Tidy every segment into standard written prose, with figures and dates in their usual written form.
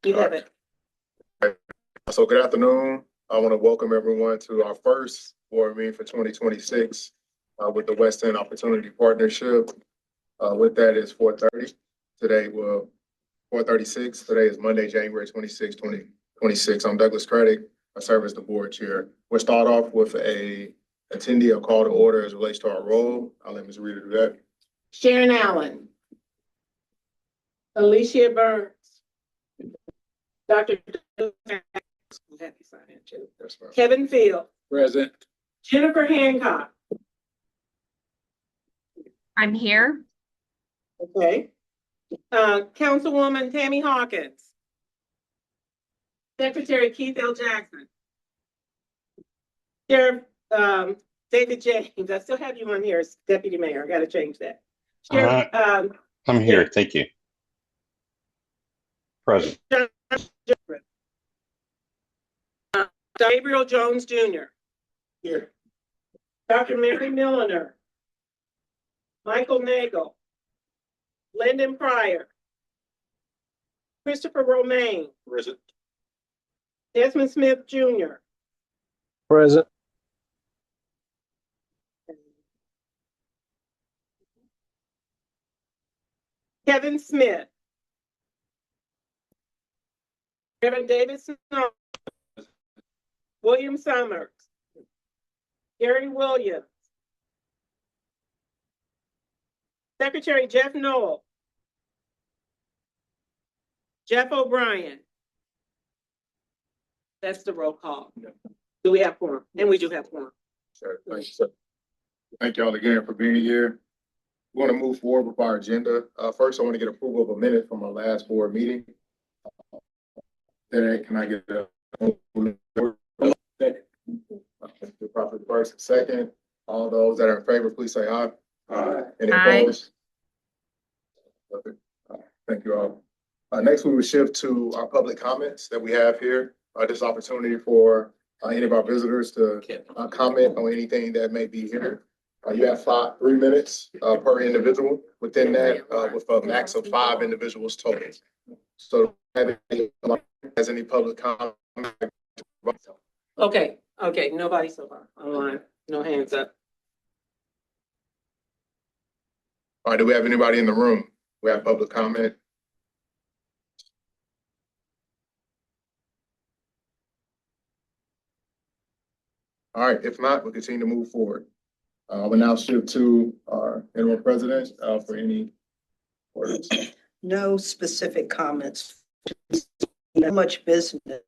You have it. So good afternoon. I want to welcome everyone to our first board meeting for 2026 with the West End Opportunity Partnership. With that is 4:30. Today, 4:36. Today is Monday, January 26, 2026. I'm Douglas Craddock. I serve as the board chair. We'll start off with a attendee, a call to order as it relates to our role. I'll let Ms. Rita do that. Sharon Allen. Alicia Burns. Dr. Kevin Field. Present. Jennifer Hancock. I'm here. Okay. Councilwoman Tammy Hawkins. Secretary Keith L. Jackson. Sheriff David James. I still have you on here as Deputy Mayor. I got to change that. Sheriff, I'm here. Thank you. Present. Gabriel Jones Jr. Here. Dr. Mary Milliner. Michael Nagel. Lyndon Pryor. Christopher Romaine. Present. Desmond Smith Jr. Present. Kevin Smith. Reverend David Snow. William Summers. Gary Williams. Secretary Jeff Noel. Jeff O'Brien. That's the roll call. Do we have quorum? And we do have quorum. Sure. Thank you, sir. Thank y'all again for being here. We want to move forward with our agenda. First, I want to get approval of a minute from our last board meeting. Then can I get a proper first and second? All those that are in favor, please say aye. Aye. Any Aye. opposed? Perfect. Thank you all. Next, we will shift to our public comments that we have here. This opportunity for any of our visitors to comment on anything that may be here. You have 3 minutes per individual. Within that, with a max of 5 individuals total. So, has any public comment? Okay, nobody so far online, no hands up. All right, do we have anybody in the room? We have public comment. All right, if not, we'll continue to move forward. We'll now shift to our interim president for any words. No specific comments. Not much business.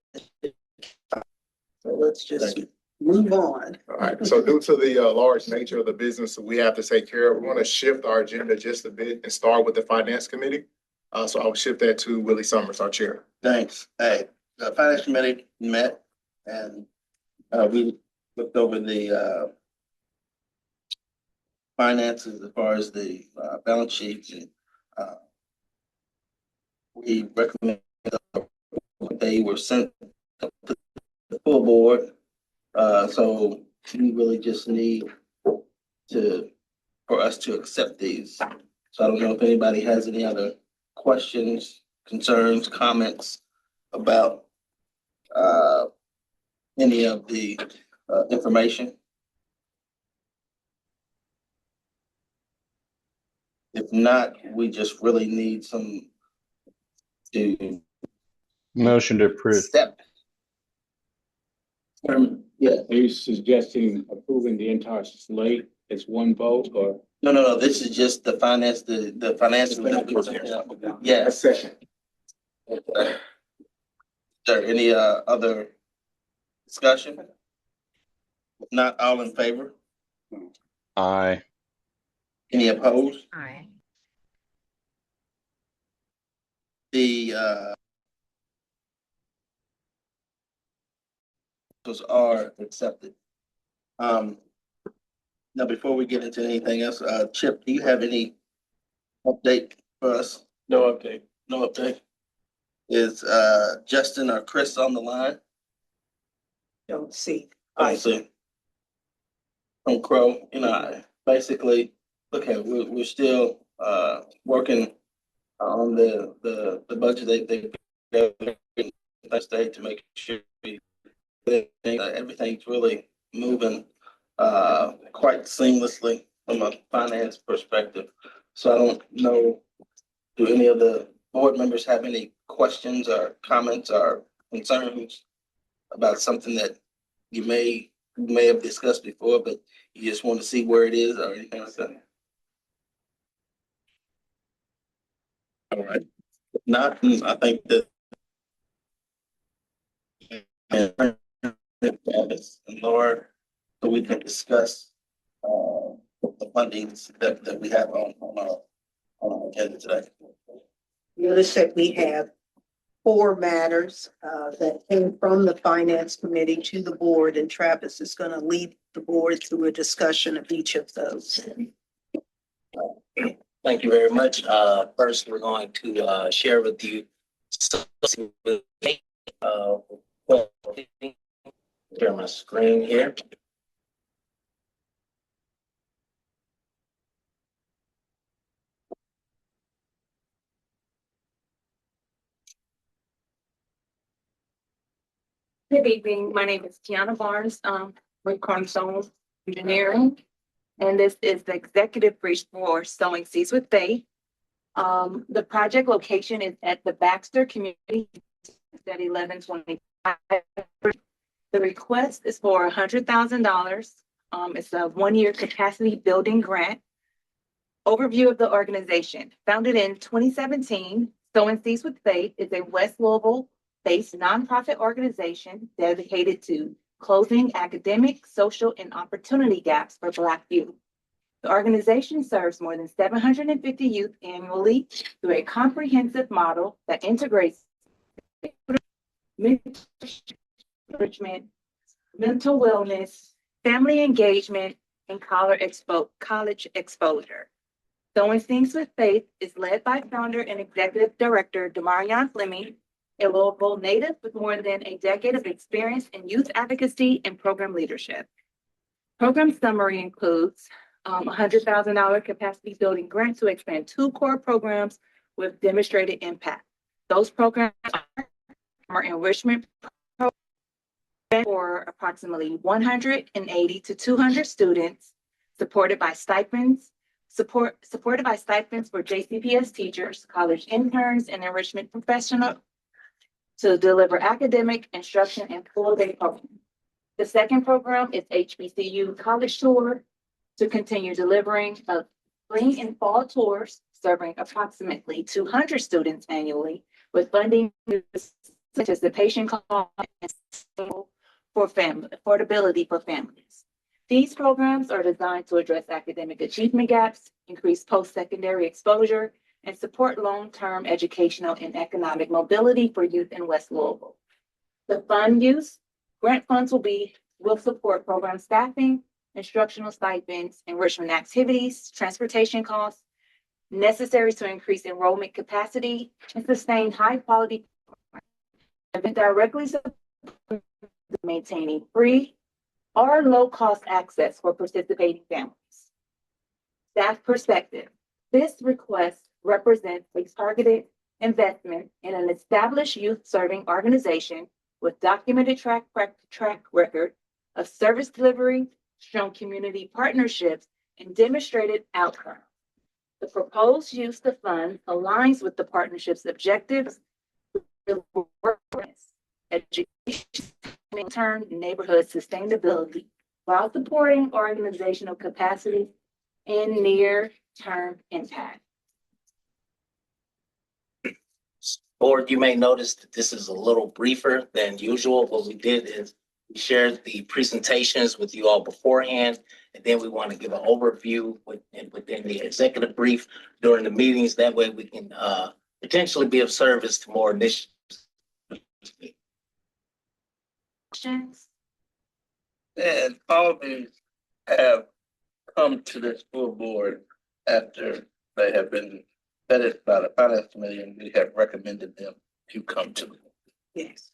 So let's just move on. All right, so due to the large nature of the business that we have to take care of, we want to shift our agenda just a bit and start with the finance committee. So I'll shift that to Willie Summers, our chair. Thanks. Hey, the finance committee met and we looked over the finances as far as the balance sheets, and we recommend they were sent to the full board. So we really just need for us to accept these. So I don't know if anybody has any other questions, concerns, comments about any of the information. If not, we just really need some to Motion to approve. step. Yeah, Are you suggesting approving the entire slate as one vote or? no, this is just the finance, the financial. Yes. Second. Is there any other discussion? If not, all in favor? Aye. Any opposed? Aye. The those are accepted. Now, before we get into anything else, Chip, do you have any update for us? No update. No update. Is Justin or Chris on the line? Don't see. I see. From Crow, basically, okay, we're still working on the budget they Thursday to make sure everything's really moving quite seamlessly from a finance perspective. So I don't know, do any of the board members have any questions or comments or concerns about something that you may have discussed before, but you just want to see where it is or anything like that? All right. If not, I think that and Laura, so we can discuss the fundings that we have on our agenda today. Notice that we have 4 matters that came from the finance committee to the board, and Travis is going to lead the board through a discussion of each of those. Thank you very much. First, we're going to share with you share my screen here. Good evening. My name is Tiana Barnes, with Cornerstone Engineering. And this is the executive brief for Sowing Seeds with Faith. The project location is at the Baxter Community at 1125. The request is for $100,000. It's a 1-year capacity building grant. Overview of the organization. Founded in 2017, Sowing Seeds with Faith is a West Louisville-based nonprofit organization dedicated to closing academic, social, and opportunity gaps for Black youth. The organization serves more than 750 youth annually through a comprehensive model that integrates enrichment, mental wellness, family engagement, and college exposure. Sowing Seeds with Faith is led by founder and executive director Demarion Fleming, a Louisville native with more than a decade of experience in youth advocacy and program leadership. Program summary includes $100,000 capacity building grant to expand 2 core programs with demonstrated impact. Those programs are enrichment programs for approximately 180 to 200 students, supported by stipends for JCPS teachers, college interns, and enrichment professionals to deliver academic instruction and full-day programs. The second program is HBCU College Tour to continue delivering spring and fall tours, serving approximately 200 students annually with funding participation costs for affordability for families. These programs are designed to address academic achievement gaps, increase post-secondary exposure, and support long-term educational and economic mobility for youth in West Louisville. The grant funds will support program staffing, instructional stipends, enrichment activities, transportation costs necessary to increase enrollment capacity and sustain high-quality programs, and directly support maintaining free or low-cost access for participating families. Staff perspective. This request represents a targeted investment in an established youth-serving organization with documented track record of service delivery, strong community partnerships, and demonstrated outcomes. The proposed use of funds aligns with the partnership's objectives, education, long-term neighborhood sustainability, while supporting organizational capacity and near-term impact. Board, you may notice that this is a little briefer than usual. What we did is we shared the presentations with you all beforehand, and then we want to give an overview within the executive brief during the meetings. That way we can potentially be of service to more initiatives. Questions? And all of these have come to this full board after they have been vetted by the finance committee, and we have recommended them to come to. Yes.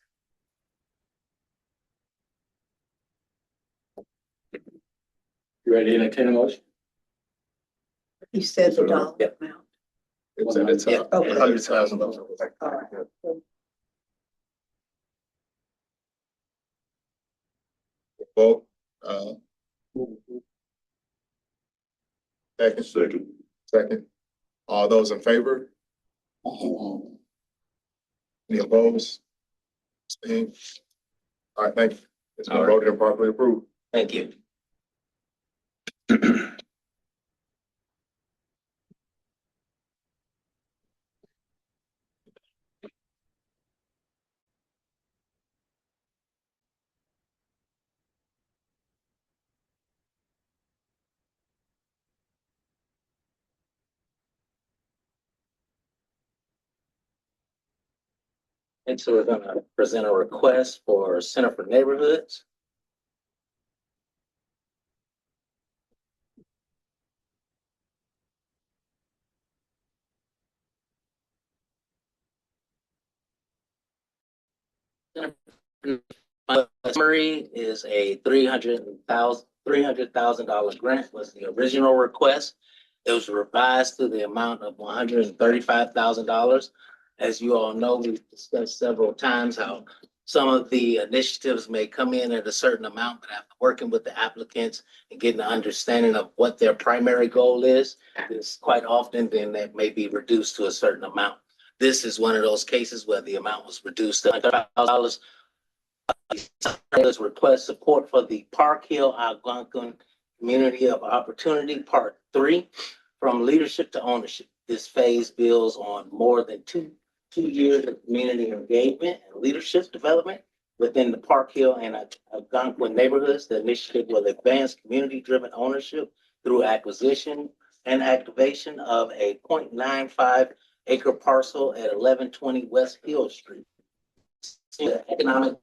You ready to entertain a motion? You said the dollar amount. It's at the top. Okay. $100,000. All right. vote. Second. Second. All those in favor? Any opposed? Abstained? All right, thank you. It's been voted and properly approved. Thank you. And so we're gonna present a request for Center for Neighborhoods. My summary is a $300,000 grant was the original request. It was revised to the amount of $135,000. As you all know, we've discussed several times how some of the initiatives may come in at a certain amount, but after working with the applicants and getting an understanding of what their primary goal is quite often then that may be reduced to a certain amount. This is one of those cases where the amount was reduced to $100,000. Request support for the Park Hill Algonquin Community of Opportunity Part 3 from leadership to ownership. This phase builds on more than two years of community engagement and leadership development within the Park Hill and Algonquin neighborhoods. The initiative will advance community-driven ownership through acquisition and activation of a 0.95 acre parcel at 1120 West Hill Street. Economic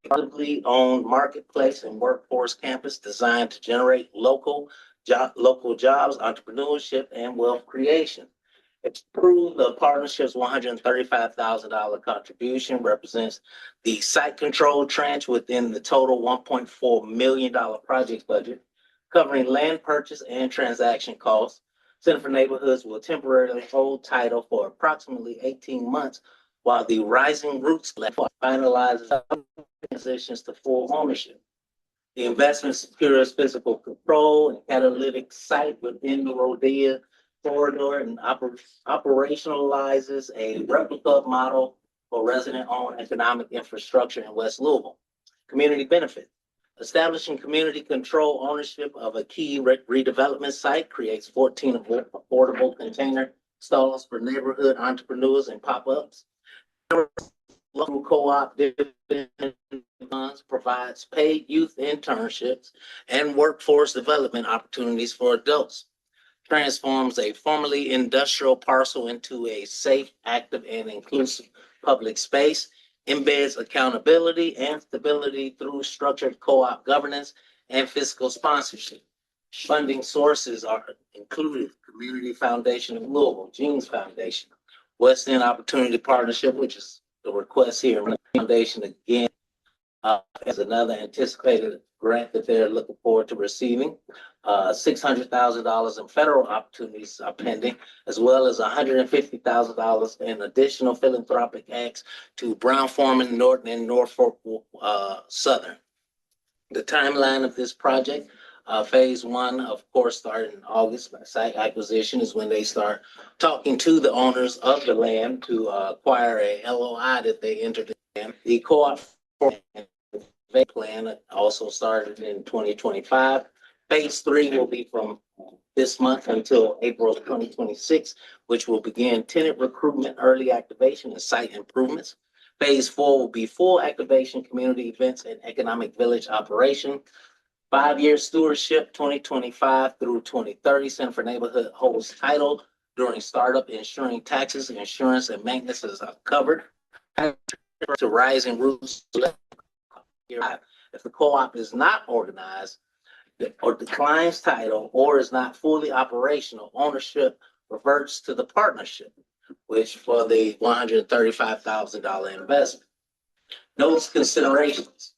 publicly owned marketplace and workforce campus designed to generate local jobs, entrepreneurship, and wealth creation. Approve the partnership's $135,000 contribution represents the site control tranche within the total $1.4 million project budget, covering land purchase and transaction costs. Center for Neighborhoods will temporarily hold title for approximately 18 months while the Rising Roots finalizes transitions to full ownership. The investment secures physical control and catalytic site within the Rodeo corridor and operationalizes a replica model for resident-owned economic infrastructure in West Louisville. Community benefit. Establishing community control ownership of a key redevelopment site creates 14 affordable container stalls for neighborhood entrepreneurs and pop-ups. Local co-op dividend funds provides paid youth internships and workforce development opportunities for adults. Transforms a formerly industrial parcel into a safe, active, and inclusive public space. Embeds accountability and stability through structured co-op governance and fiscal sponsorship. Funding sources are included Community Foundation of Louisville, Jeans Foundation, West End Opportunity Partnership, which is the request here. Foundation again has another anticipated grant that they're looking forward to receiving. $600,000 in federal opportunities are pending, as well as $150,000 in additional philanthropic acts to Brown-Forman, Norton, and Norfolk Southern. The timeline of this project, phase one, of course, started in August. Site acquisition is when they start talking to the owners of the land to acquire a LOI that they entered in. The co-op plan also started in 2025. Phase 3 will be from this month until April 2026, which will begin tenant recruitment, early activation, and site improvements. Phase 4 will be full activation, community events, and economic village operation. 5-year stewardship, 2025 through 2030. Center for Neighborhood holds title during startup, ensuring taxes, insurance, and maintenance is covered. To Rising Roots. If the co-op is not organized or declines title or is not fully operational, ownership reverts to the partnership, which for the $135,000 investment. Notes considerations.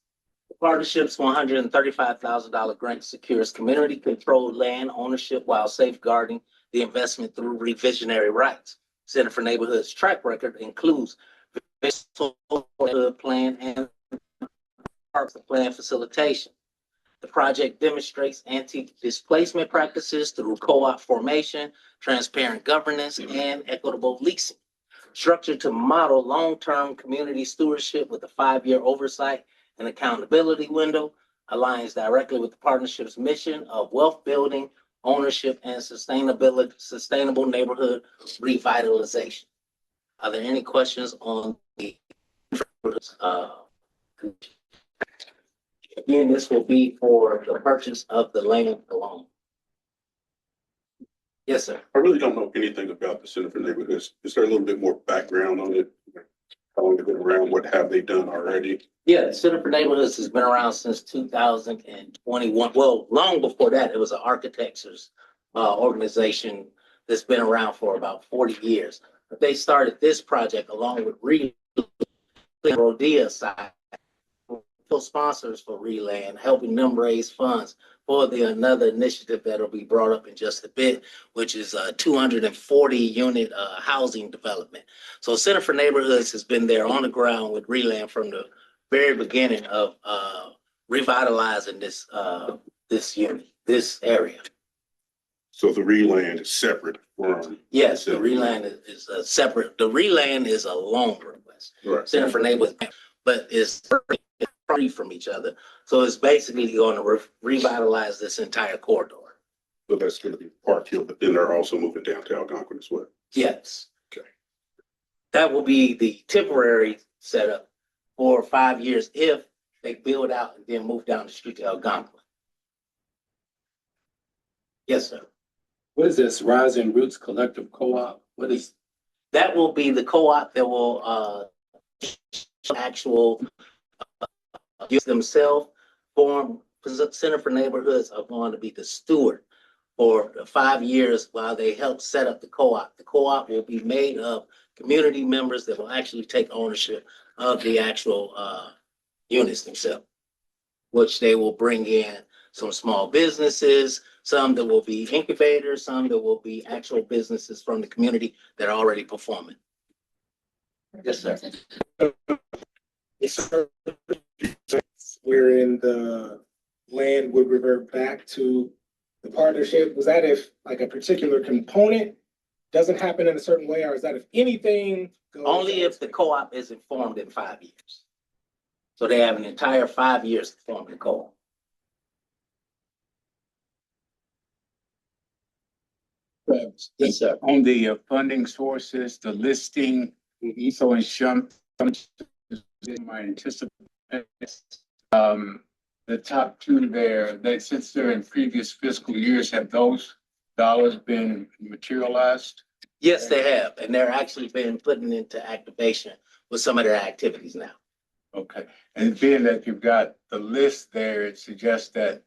The partnership's $135,000 grant secures community controlled land ownership while safeguarding the investment through revisionary rights. Center for Neighborhoods track record includes plan and Parks and Plan facilitation. The project demonstrates anti-displacement practices through co-op formation, transparent governance, and equitable leasing. Structured to model long-term community stewardship with a 5-year oversight and accountability window, aligns directly with the partnership's mission of wealth building, ownership, and sustainable neighborhood revitalization. Are there any questions on the again, this will be for the purchase of the land alone. Yes, sir. I really don't know anything about the Center for Neighborhoods. Is there a little bit more background on it? How long they've been around? What have they done already? Yeah, the Center for Neighborhoods has been around since 2021. Well, long before that, it was an architects' organization that's been around for about 40 years. But they started this project along with Rodea side, sponsors for Reland, helping them raise funds for another initiative that'll be brought up in just a bit, which is a 240 unit housing development. So Center for Neighborhoods has been there on the ground with Reland from the very beginning of revitalizing this this area. So the Reland is separate from. Yes, the Reland is a separate. The Reland is a loan request. Right. Center for Neighborhoods, but it's free from each other. So it's basically going to revitalize this entire corridor. So that's going to be Park Hill, but then they're also moving down to Algonquin as well. Yes. Okay. That will be the temporary setup for 5 years if they build out and then move down the street to Algonquin. Yes, sir. What is this Rising Roots Collective Co-op? What is? That will be the co-op that will actual use themselves form. Center for Neighborhoods are going to be the steward for the 5 years while they help set up the co-op. The co-op will be made of community members that will actually take ownership of the actual units themselves, which they will bring in some small businesses, some that will be incubators, some that will be actual businesses from the community that are already performing. Yes, sir. Wherein the land would revert back to the partnership? Was that if like a particular component doesn't happen in a certain way, or is that if anything goes? Only if the co-op isn't formed in 5 years. So they have an entire 5 years to form the co-op. Yes, sir. On the funding sources, the listing, so in some might anticipate, the top two there, that since they're in previous fiscal years, have those dollars been materialized? Yes, they have, and they're actually been putting into activation with some of their activities now. Okay, and being that you've got the list there, it suggests that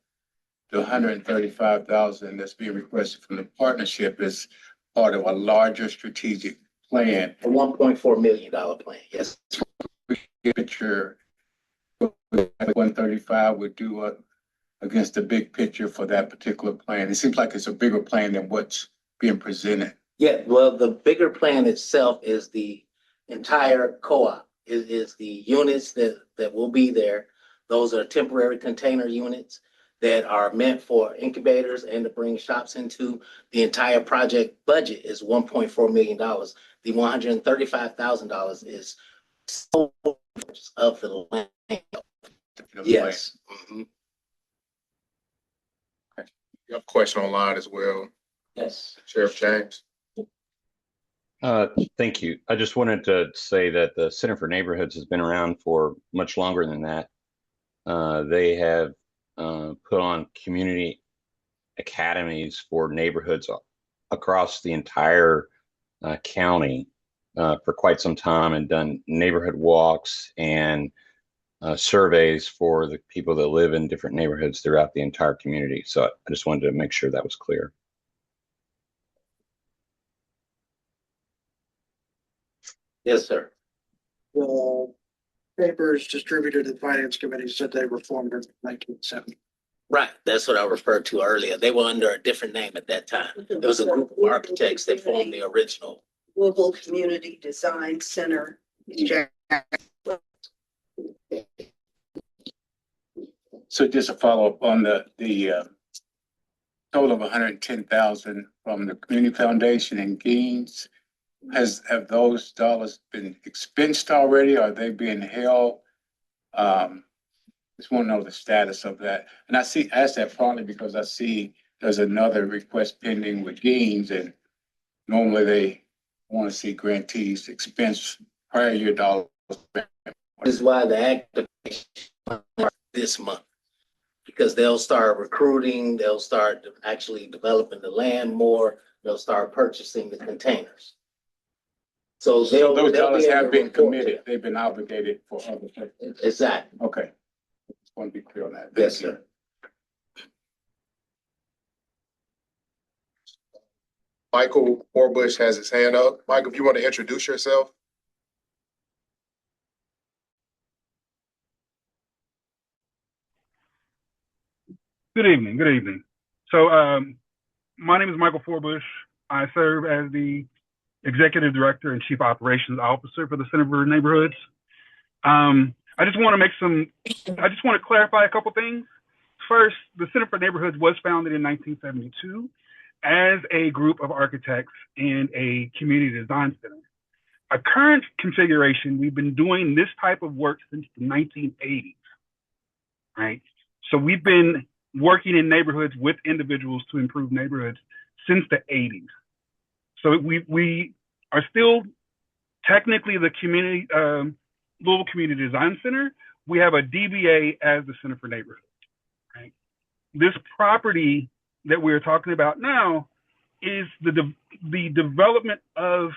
the 135,000 that's being requested from the partnership is part of a larger strategic plan. A $1.4 million plan, yes. Picture 135 would do against the big picture for that particular plan. It seems like it's a bigger plan than what's being presented. Yeah, well, the bigger plan itself is the entire co-op, is the units that will be there. Those are temporary container units that are meant for incubators and to bring shops into. The entire project budget is $1.4 million. The $135,000 is of the land. Yes. Mhm. You have a question online as well, Yes. Sheriff James. Thank you. I just wanted to say that the Center for Neighborhoods has been around for much longer than that. They have put on community academies for neighborhoods across the entire county for quite some time, and done neighborhood walks and surveys for the people that live in different neighborhoods throughout the entire community. So I just wanted to make sure that was clear. Yes, sir. The papers distributed to the finance committee said they were formed in 1970. Right, that's what I referred to earlier. They were under a different name at that time. It was a group of architects that formed the original. Louisville Community Design Center. So just a follow-up on the total of 110,000 from the Community Foundation and Gaines. Have those dollars been expensed already? Are they being held? Just want to know the status of that. And ask that partly because I see there's another request pending with Gaines, and normally they want to see grantees expense prior year dollars. This is why the activation this month. Because they'll start recruiting, they'll start actually developing the land more, they'll start purchasing the containers. So So those dollars able have to been report to committed. them. They've been obligated for other purposes. Exactly. Okay. Just want to be clear on that. Thank Yes, you. sir. Michael Forbush has his hand up. Michael, if you want to introduce yourself. Good evening. Good evening. So, my name is Michael Forbush. I serve as the Executive Director and Chief Operations Officer for the Center for Neighborhoods. I just want to clarify a couple things. First, the Center for Neighborhoods was founded in 1972 as a group of architects and a community design center. Our current configuration, we've been doing this type of work since the 1980s, right? So we've been working in neighborhoods with individuals to improve neighborhoods since the 80s. So we are still technically the community, Louisville Community Design Center. We have a DBA as the Center for Neighborhoods, right? This property that we're talking about now is the development of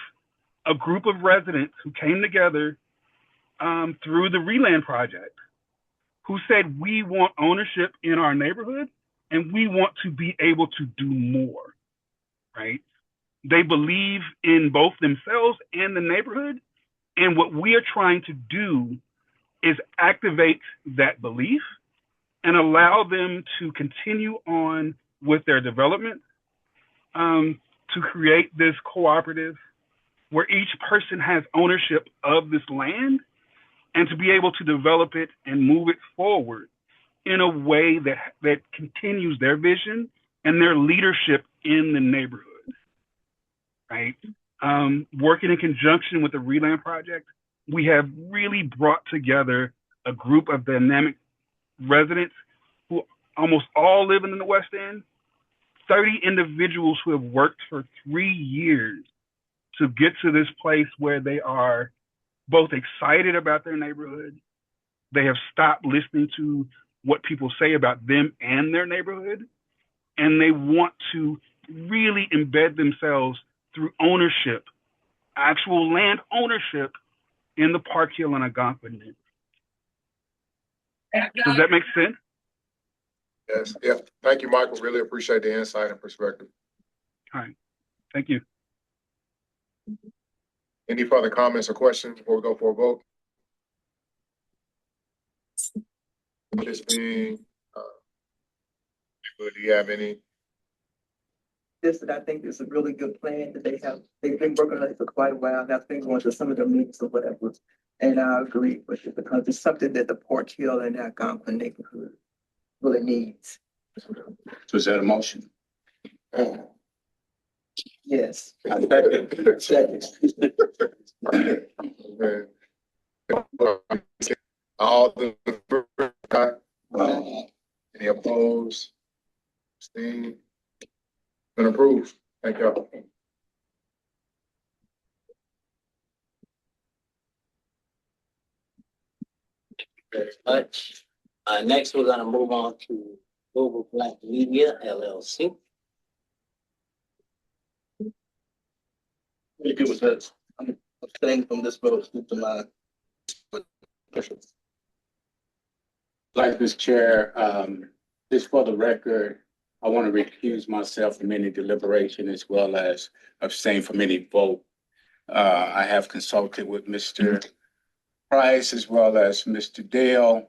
a group of residents who came together through the Reland Project, who said, we want ownership in our neighborhood and we want to be able to do more, right? They believe in both themselves and the neighborhood. And what we are trying to do is activate that belief and allow them to continue on with their development, to create this cooperative where each person has ownership of this land and to be able to develop it and move it forward in a way that continues their vision and their leadership in the neighborhood, right? Working in conjunction with the Reland Project, we have really brought together a group of dynamic residents who almost all live in the West End, 30 individuals who have worked for 3 years to get to this place where they are both excited about their neighborhood. They have stopped listening to what people say about them and their neighborhood, and they want to really embed themselves through ownership, actual land ownership in the Park Hill and Algonquin neighborhood. Does that make sense? Yes, yeah. Thank you, Michael. Really appreciate the insight and perspective. All right. Thank you. Any further comments or questions before we go for a vote? This being, do you have any? This, and I think is a really good plan that they've been working on it for quite a while. And I've been going to some of the meetings or whatever. And I agree with it because it's something that the Port Hill and Algonquin neighborhood really needs. So is that a motion? Yes. All the, any opposed? Abstain? Been approved. Thank you. Very much. Next, we're gonna move on to Global Black Media LLC. Pretty good with that. I'm abstaining from this vote due to my. Like this chair, just for the record, I want to recuse myself from any deliberation as well as abstain from any vote. I have consulted with Mr. Price as well as Mr. Dale,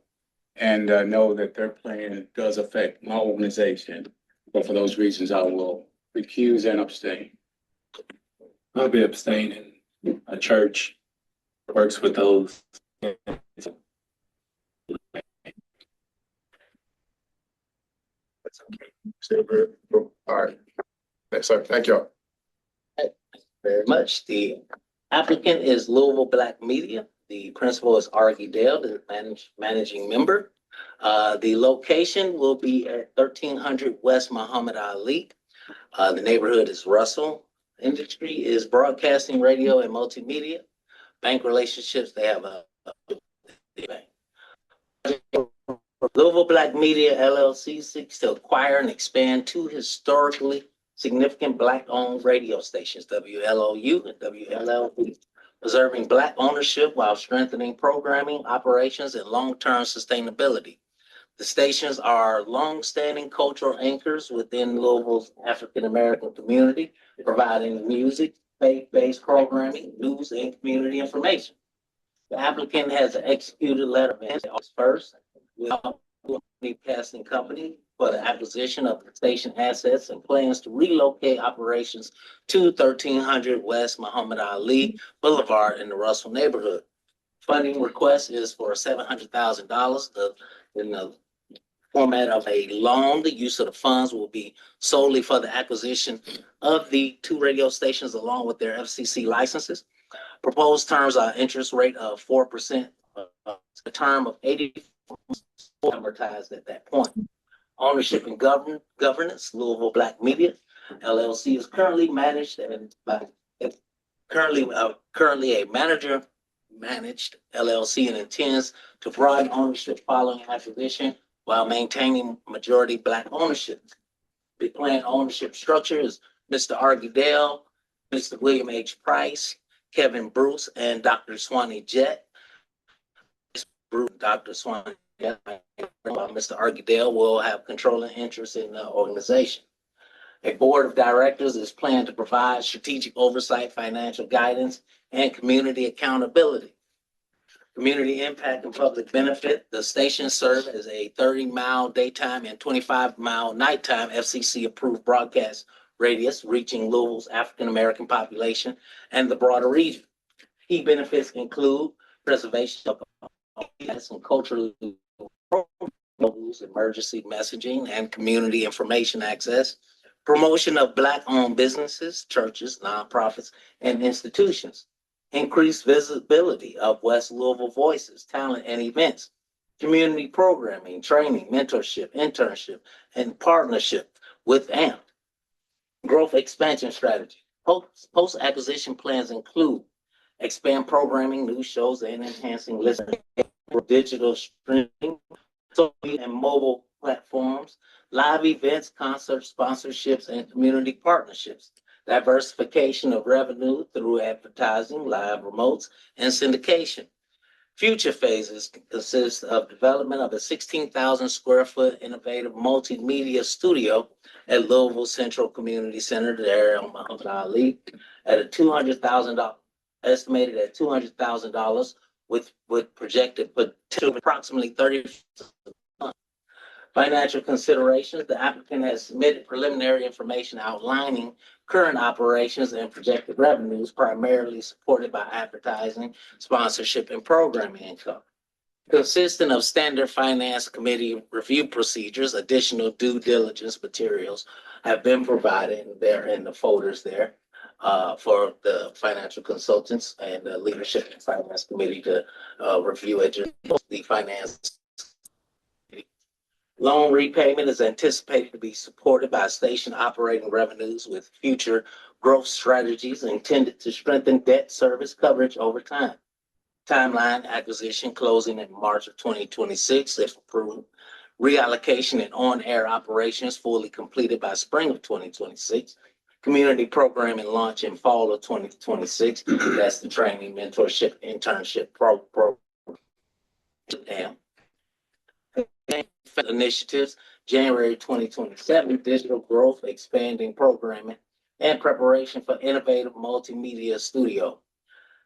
and know that their plan does affect my organization. But for those reasons, I will recuse and abstain. I'll be abstaining. A church works with those. Still good. Cool. All right. Yes, sir. Thank y'all. Very much. The applicant is Louisville Black Media. The principal is Argie Dale, the managing member. The location will be at 1300 West Muhammad Ali. The neighborhood is Russell. Industry is broadcasting, radio, and multimedia. Bank relationships, they have a bank. Louisville Black Media LLC seeks to acquire and expand two historically significant Black-owned radio stations, WLOU and WLLV, preserving Black ownership while strengthening programming, operations, and long-term sustainability. The stations are long-standing cultural anchors within Louisville's African-American community, providing music, faith-based programming, news, and community information. The applicant has executed letter of intent August 1st with the casting company for the acquisition of the station assets and plans to relocate operations to 1300 West Muhammad Ali Boulevard in the Russell neighborhood. Funding request is for $700,000 in the format of a loan. The use of the funds will be solely for the acquisition of the two radio stations along with their FCC licenses. Proposed terms are interest rate of 4%, a term of 80 amortized at that point. Ownership and governance, Louisville Black Media LLC is currently managed and by currently a manager managed LLC and intends to broaden ownership following acquisition while maintaining majority Black ownership. The planned ownership structure is Mr. Argie Dale, Mr. William H. Price, Kevin Bruce, and Dr. Swanee Jett. Dr. Swanee Jett, Mr. Argie Dale will have controlling interest in the organization. A board of directors is planned to provide strategic oversight, financial guidance, and community accountability. Community impact and public benefit. The stations serve as a 30-mile daytime and 25-mile nighttime FCC-approved broadcast radius, reaching Louisville's African-American population and the broader region. Key benefits include preservation of and cultural emergency messaging and community information access, promotion of Black-owned businesses, churches, nonprofits, and institutions, increased visibility of West Louisville voices, talent, and events, community programming, training, mentorship, internship, and partnership with AMP. Growth expansion strategy. Post-acquisition plans include expand programming, new shows, and enhancing listening for digital streaming, social and mobile platforms, live events, concerts, sponsorships, and community partnerships. Diversification of revenue through advertising, live remotes, and syndication. Future phases consist of development of a 16,000 square foot innovative multimedia studio at Louisville Central Community Center there on Muhammad Ali at a $200,000, estimated at $200,000 with projected potential approximately 30. Financial considerations. The applicant has submitted preliminary information outlining current operations and projected revenues, primarily supported by advertising, sponsorship, and programming income. Consisting of standard finance committee review procedures, additional due diligence materials have been provided there in the folders there for the financial consultants and the leadership and finance committee to review it. The finance loan repayment is anticipated to be supported by station operating revenues with future growth strategies intended to strengthen debt service coverage over time. Timeline acquisition closing in March of 2026 if approved. Reallocation and on-air operations fully completed by spring of 2026. Community programming launch in fall of 2026. That's the training, mentorship, internship program. Initiatives, January 2027, digital growth, expanding programming, and preparation for innovative multimedia studio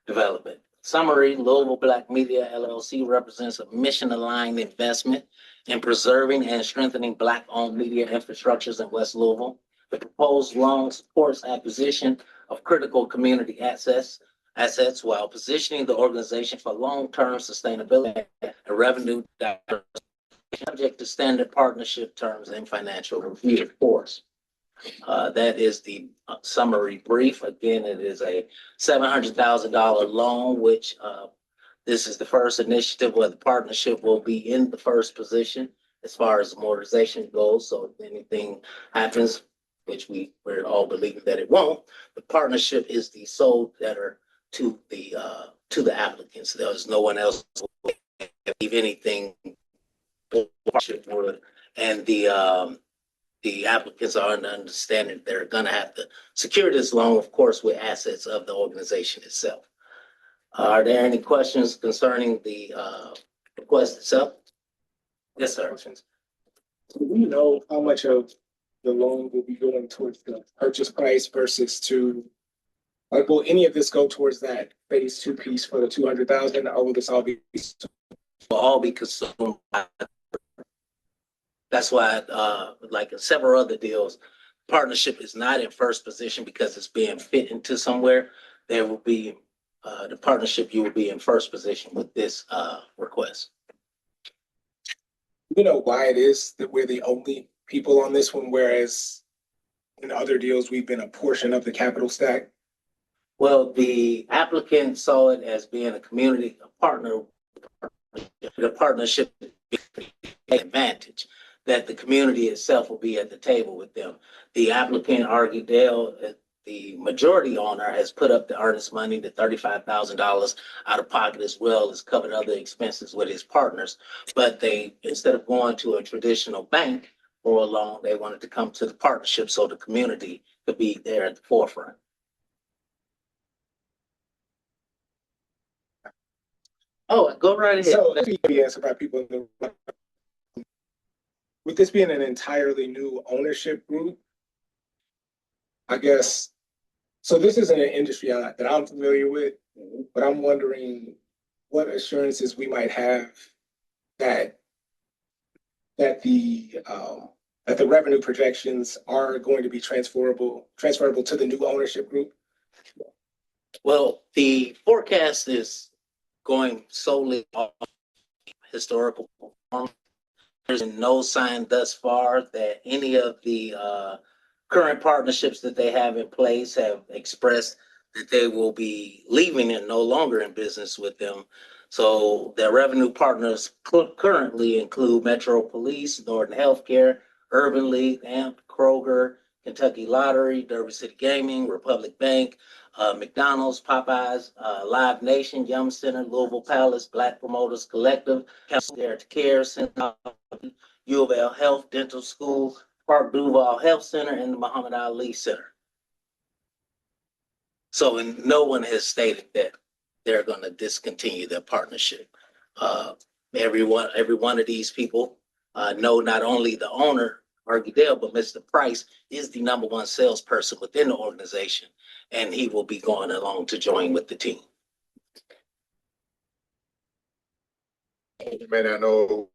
development. Summary, Louisville Black Media LLC represents a mission-aligned investment in preserving and strengthening Black-owned media infrastructures in West Louisville. The proposed loan supports acquisition of critical community assets while positioning the organization for long-term sustainability and revenue diversity. subject to standard partnership terms and financial review, of course. That is the summary brief. Again, it is a $700,000 loan, which this is the first initiative where the partnership will be in the first position as far as amortization goes. So if anything happens, which we're all believing that it won't, the partnership is the sole debtor to the applicants. There's no one else who will leave anything. And the applicants are under understanding they're gonna have to secure this loan, of course, with assets of the organization itself. Are there any questions concerning the request itself? Yes, sir. Do we know how much of the loan will be going towards the purchase price versus to, like, will any of this go towards that phase two piece for the 200,000, or will this all be? Will all be consumed by. That's why, like in several other deals, partnership is not in first position because it's being fit into somewhere. There will be, the partnership, you will be in first position with this request. You know why it is that we're the only people on this one, whereas in other deals, we've been a portion of the capital stack? Well, the applicant saw it as being a community partner. The partnership advantage that the community itself will be at the table with them. The applicant argued the majority owner has put up the earnest money, the $35,000 out of pocket, as well as covered other expenses with his partners. But they, instead of going to a traditional bank for a loan, they wanted to come to the partnership so the community could be there at the forefront. Oh, go right ahead. So let me be answered by people in the, with this being an entirely new ownership group, I guess, so this isn't an industry that I'm familiar with, but I'm wondering what assurances we might have that the revenue projections are going to be transferable to the new ownership group. Well, the forecast is going solely off historical performance. There's no sign thus far that any of the current partnerships that they have in place have expressed that they will be leaving and no longer in business with them. So their revenue partners currently include Metro Police, Norton Healthcare, Urban League, AMP, Kroger, Kentucky Lottery, Derby City Gaming, Republic Bank, McDonald's, Popeyes, Live Nation, Yum Center, Louisville Palace, Black Promoters Collective, Care Center, U of L Health, Dental School, Park Duval Health Center, and the Muhammad Ali Center. So, and no one has stated that they're going to discontinue their partnership. Every one of these people know not only the owner, Argudale, but Mr. Price is the #1 salesperson within the organization, and he will be going along to join with the team. You may not know,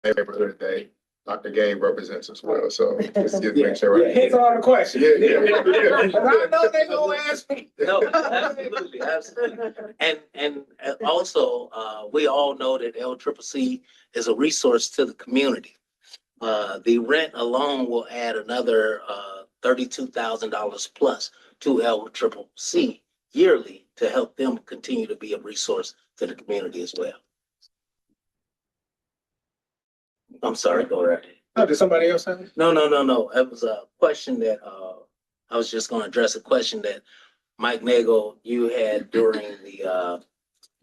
Neighborhood Day, Dr. Gabe represents as well, so. Just make sure. Yeah, hits all the questions. Yeah. I know they gonna ask me. No, absolutely, absolutely. And also, we all know that LCCC is a resource to the community. The rent alone will add another $32,000 plus to LCCC yearly to help them continue to be a resource to the community as well. I'm sorry, go right ahead. Oh, did somebody else have it? No. It was a question that I was just going to address a question that Mike Nagel, you had during the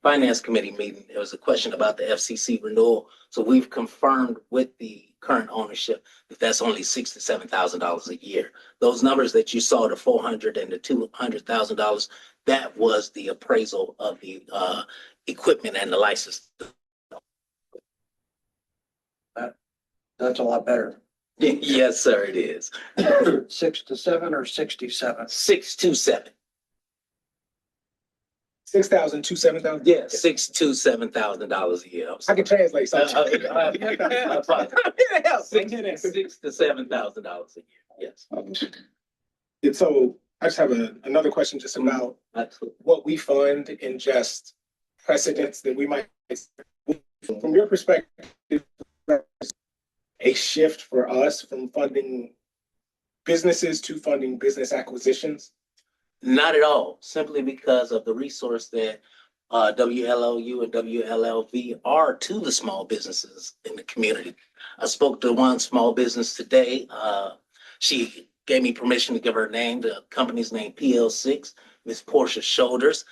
Finance Committee meeting. There was a question about the FCC renewal. So we've confirmed with the current ownership that that's only $6,000 to $7,000 a year. Those numbers that you saw, the $400,000 and the $200,000, that was the appraisal of the equipment and the license. That's a lot better. Yes, sir, it is. 6 to 7 or 67? 627. 6,000 to 7,000? Yeah, $6,000 to $7,000 a year. I can translate something. $6,000 to $7,000 a year. Yes. And so I just have another question just about what we fund and just precedents that we might, from your perspective, a shift for us from funding businesses to funding business acquisitions? Not at all, simply because of the resource that WLOU and WLLV are to the small businesses in the community. I spoke to one small business today. She gave me permission to give her name, the company's name, PL6, Miss Portia Shoulders.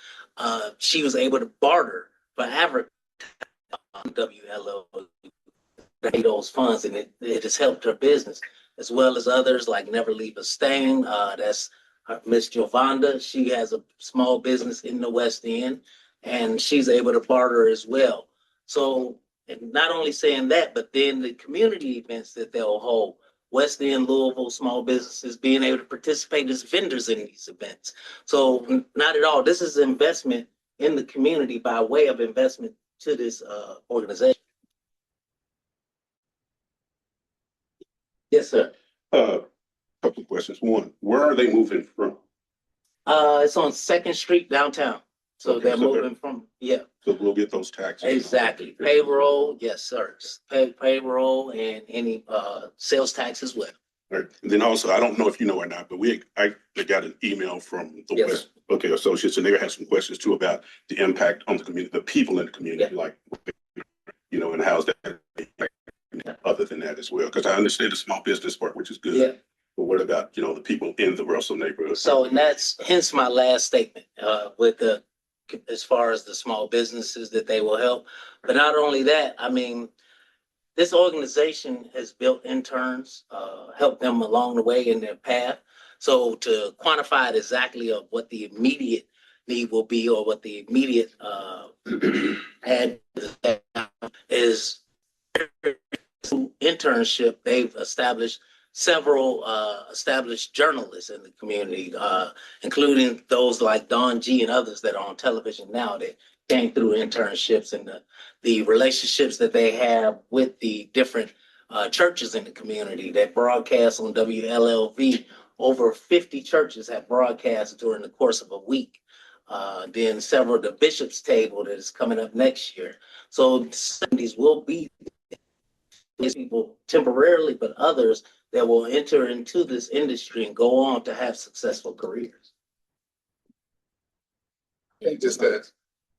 She was able to barter for advertising on WLOU those funds, and it has helped her business, as well as others like Never Leave a Stain. That's Miss Giovanda. She has a small business in the West End, and she's able to barter as well. So, and not only saying that, but then the community events that they'll hold, West End, Louisville, small businesses being able to participate as vendors in these events. So not at all. This is investment in the community by way of investment to this organization. Yes, sir. Couple of questions. One, where are they moving from? It's on Second Street downtown. So Okay, they're so they're- moving from, yeah, So we'll get those taxes. exactly. Payroll, yes, sir. Payroll and any sales tax as well. All right. And then also, I don't know if you know or not, but I got an email from the Yes. West, okay, associates, and they had some questions too about the impact on the community, the people in the community, like, you know, and how's that, other than that as well? Because I understand the small business part, which is good. Yeah. But what about, you know, the people in the Russell neighborhood? So, and that's hence my last statement, with the, as far as the small businesses that they will help. But not only that, I mean, this organization has built interns, helped them along the way in their path. So to quantify it exactly of what the immediate need will be or what the immediate ad is internship, they've established several established journalists in the community, including those like Don G and others that are on television now that came through internships, and the relationships that they have with the different churches in the community that broadcast on WLLV. Over 50 churches have broadcast during the course of a week. Then several, the Bishop's Table that is coming up next year. So these will be people temporarily, but others that will enter into this industry and go on to have successful careers. And just that,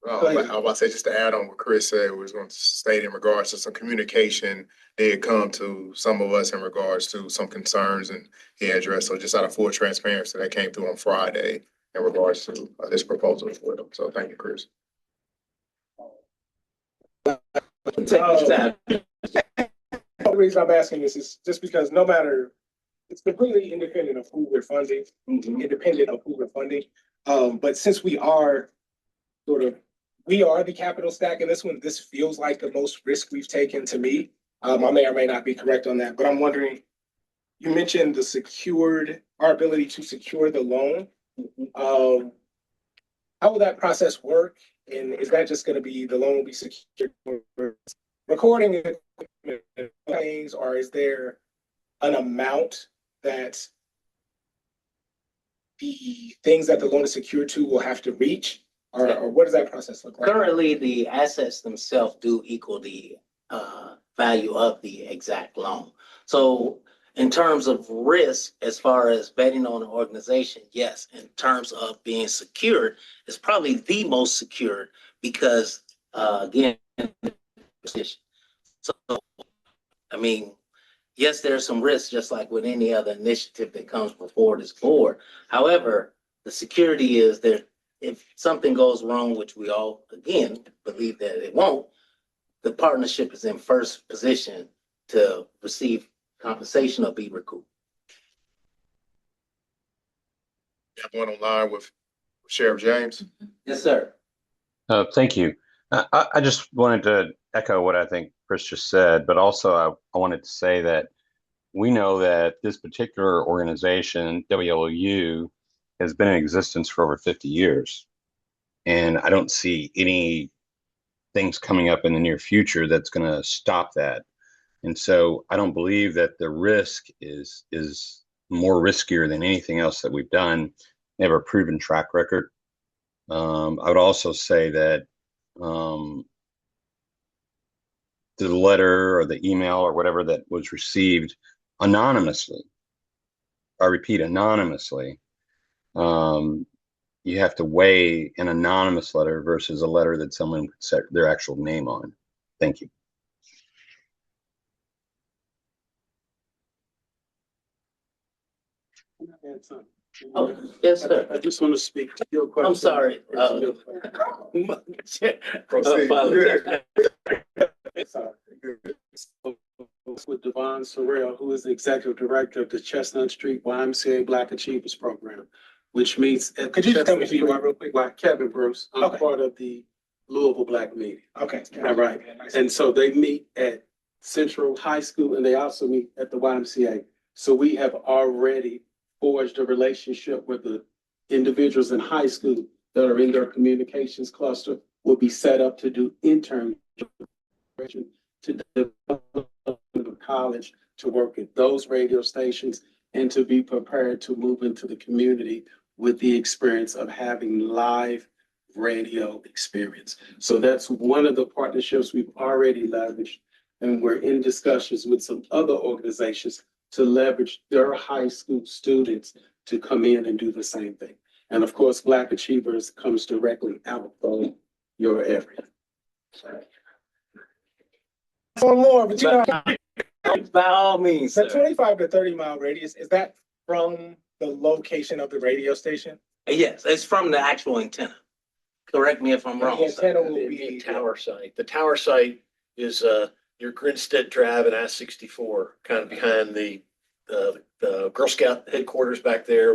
I was about to say, just to add on what Chris said, was going to state in regards to some communication did come to some of us in regards to some concerns and he addressed. So just out of full transparency, that came through on Friday in regards to this proposal for them. So thank you, Chris. The reason I'm asking this is just because no matter, it's completely independent of who we're funding, independent of who we're funding. But since we are we are the capital stack in this one, this feels like the most risk we've taken to me. I may or may not be correct on that, but I'm wondering, you mentioned our ability to secure the loan. How will that process work? And is that just gonna be, the loan will be secured for recording things, or is there an amount that the things that the loan is secured to will have to reach? Or what does that process look like? Currently, the assets themselves do equal the value of the exact loan. So in terms of risk, as far as betting on an organization, yes. In terms of being secured, it's probably the most secured because, again, so, I mean, yes, there's some risk, just like with any other initiative that comes before this board. However, the security is that if something goes wrong, which we all, again, believe that it won't, the partnership is in first position to receive compensation or be recouped. Yeah, going online with Sheriff James. Yes, sir. Thank you. I just wanted to echo what I think Chris just said, but also I wanted to say that we know that this particular organization, WLOU, has been in existence for over 50 years. And I don't see any things coming up in the near future that's going to stop that. And so I don't believe that the risk is more riskier than anything else that we've done. They have a proven track record. I would also say that the letter or the email or whatever that was received anonymously. I repeat, anonymously. You have to weigh an anonymous letter versus a letter that someone could set their actual name on. Thank you. Oh, yes, sir. I just want to speak to your question. I'm sorry. Proceed. With Devon Sorrell, who is the executive director of the Chestnut Street YMCA Black Achievers Program, which meets at. Could you just tell me who you are real quick? Like Kevin Bruce, I'm Okay. part of the Louisville Black Meeting. Okay. All right. And so they meet at Central High School and they also meet at the YMCA. So we have already forged a relationship with the individuals in high school that are in their communications cluster will be set up to do intern to develop the college to work at those radio stations and to be prepared to move into the community with the experience of having live radio experience. So that's one of the partnerships we've already leveraged. And we're in discussions with some other organizations to leverage their high school students to come in and do the same thing. And of course, Black Achievers comes directly out of your area. One more, but you know, By all means, the sir. 25 to 30 mile radius, is that from the location of the radio station? Yes, it's from the actual antenna. Correct me if I'm wrong, The sir. antenna will The be. tower site. The tower site is your Grinstead Drive and I-64, kind of behind the Girl Scout headquarters back there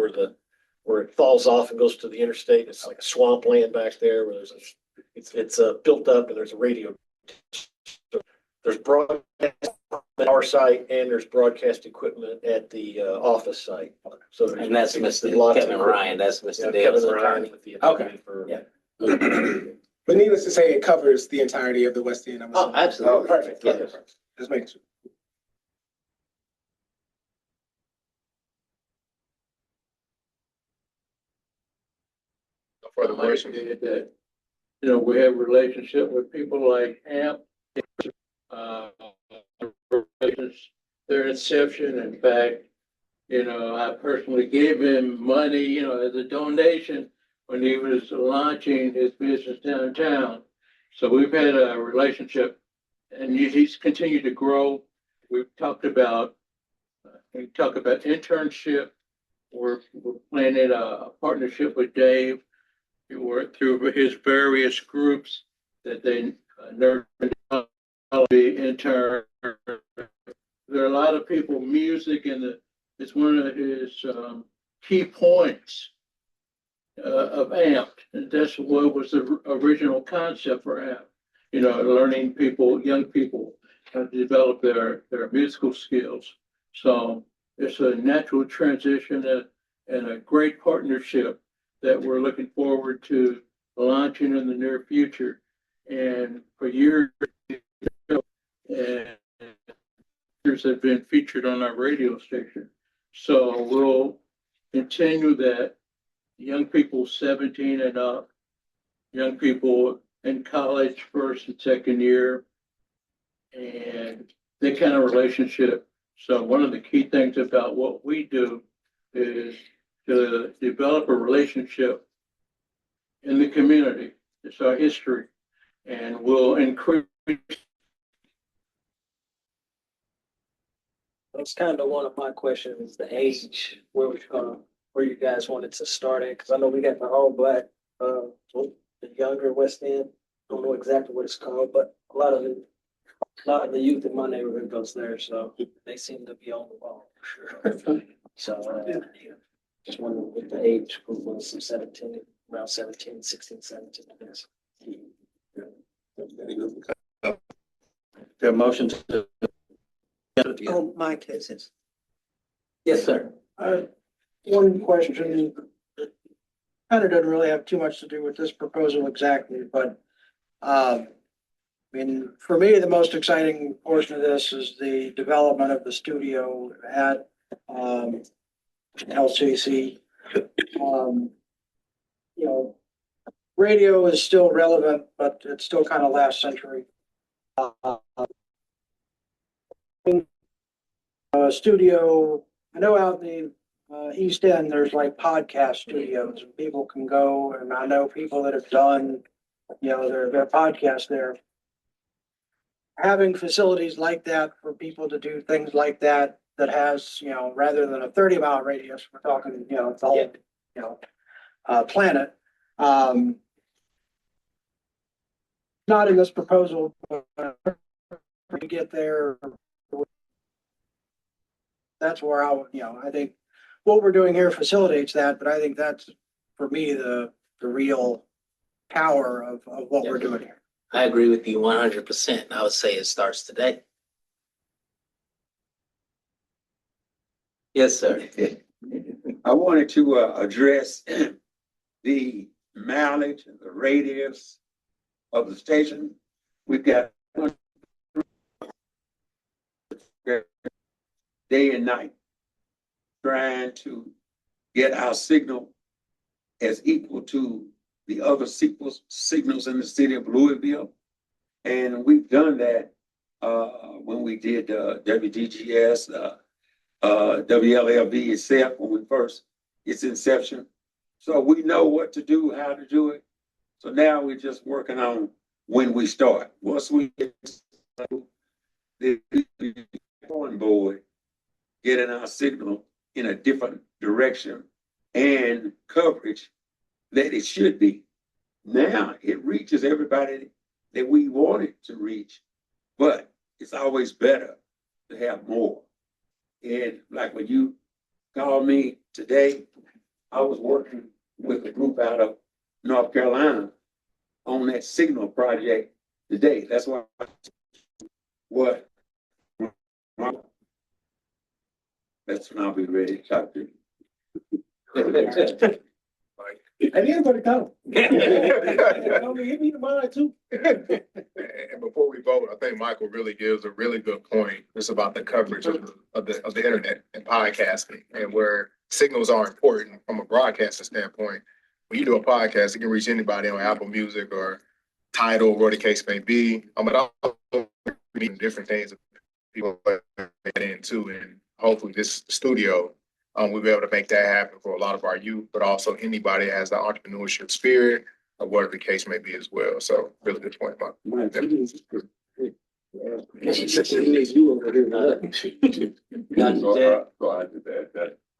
where it falls off and goes to the interstate. It's like a swampland back there where it's built up and there's a radio. There's broadcast at our site and there's broadcast equipment at the office site. So there's- And that's there's Mr. lots of Kevin equipment. Ryan. That's Mr. Yeah, Davis' Kevin Ryan attorney. with the Okay. attorney for. Yeah. But needless to say, it covers the entirety of the West End. I'm Oh, assuming. absolutely. Oh, perfect. Yes. Okay. Just making sure. No further Like questions? that, you know, we have a relationship with people like AMP, since their inception. In fact, you know, I personally gave him money, you know, as a donation when he was launching his business downtown. So we've had a relationship and he's continued to grow. We've talked about, internship. We're planning a partnership with Dave. We work through his various groups that they nurture the intern. There are a lot of people, music it's one of his key points of AMP. And that's what was the original concept for AMP. You know, learning people, young people, how to develop their musical skills. So it's a natural transition and a great partnership that we're looking forward to launching in the near future. And for years, and have been featured on our radio station. So we'll continue that. Young people 17 and up, young people in college, first and second year, and that kind of relationship. So one of the key things about what we do is to develop a relationship in the community. It's our history, and we'll increase. That's kind of one of my questions, the age, where you guys wanted to start at, because I know we got the all black, the younger West End. Don't know exactly what it's called, but a lot of the youth in my neighborhood goes there, so they seem to be on the ball for sure. So, just wondering what the age group was, some 17, around 17, 16, 17, I guess. Their motion to. Oh, Mike has his. Yes, sir. One question, kind of doesn't really have too much to do with this proposal exactly, but I mean, for me, the most exciting portion of this is the development of the studio at LCC. You know, radio is still relevant, but it's still kind of last century. studio, I know out in the East End, there's like podcast studios and people can go, and I know people that have done, their podcasts there. Having facilities like that for people to do things like that, that has, rather than a 30-mile radius, we're talking, the whole, planet. Not in this proposal, but to get there. That's where I think what we're doing here facilitates that, but I think that's, for me, the real power of what we're doing here. I agree with you 100%. I would say it starts today. Yes, sir. I wanted to address the mileage and the radius of the station. We've got day and night trying to get our signal as equal to the other signals in the city of Louisville. And we've done that when we did WDGS, WLLV itself, when we first, its inception. So we know what to do, how to do it. So now we're just working on when we start. Once we get the on board, getting our signal in a different direction and coverage that it should be. Now it reaches everybody that we want it to reach, but it's always better to have more. And like when you called me today, I was working with a group out of North Carolina on that signal project today. That's why that's when I'll be ready to talk to you. And everybody come. Hit me tomorrow too. And before we vote, I think Michael really gives a really good point. It's about the coverage of the internet and podcasting, and where signals are important from a broadcaster standpoint. When you do a podcast, it can reach anybody on Apple Music or Tidal, whatever the case may be. But also different things that people get into, and hopefully this studio, we'll be able to make that happen for a lot of our youth, but also anybody that has the entrepreneurship spirit or whatever the case may be as well. So really good point, Mike. That's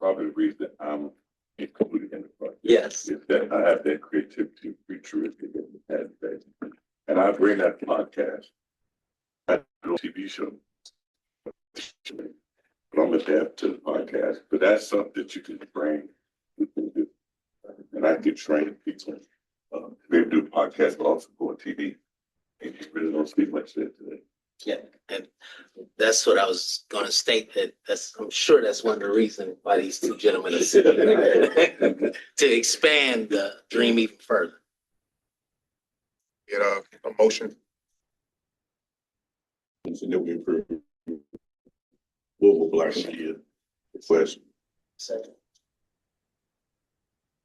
probably the reason I'm included in the project. Yes. Is that I have that creativity, futuristic, and I bring that podcast. I do a TV show. But I'm adapt to the podcast, but that's something that you can train. And I can train people. They do podcasts, but also go on TV. And you really don't speak much there today. Yeah, and that's what I was going to state. I'm sure that's one of the reasons why these two gentlemen are sitting here to expand the dream even further. Get a motion. So that we improve global black media. Question. Second.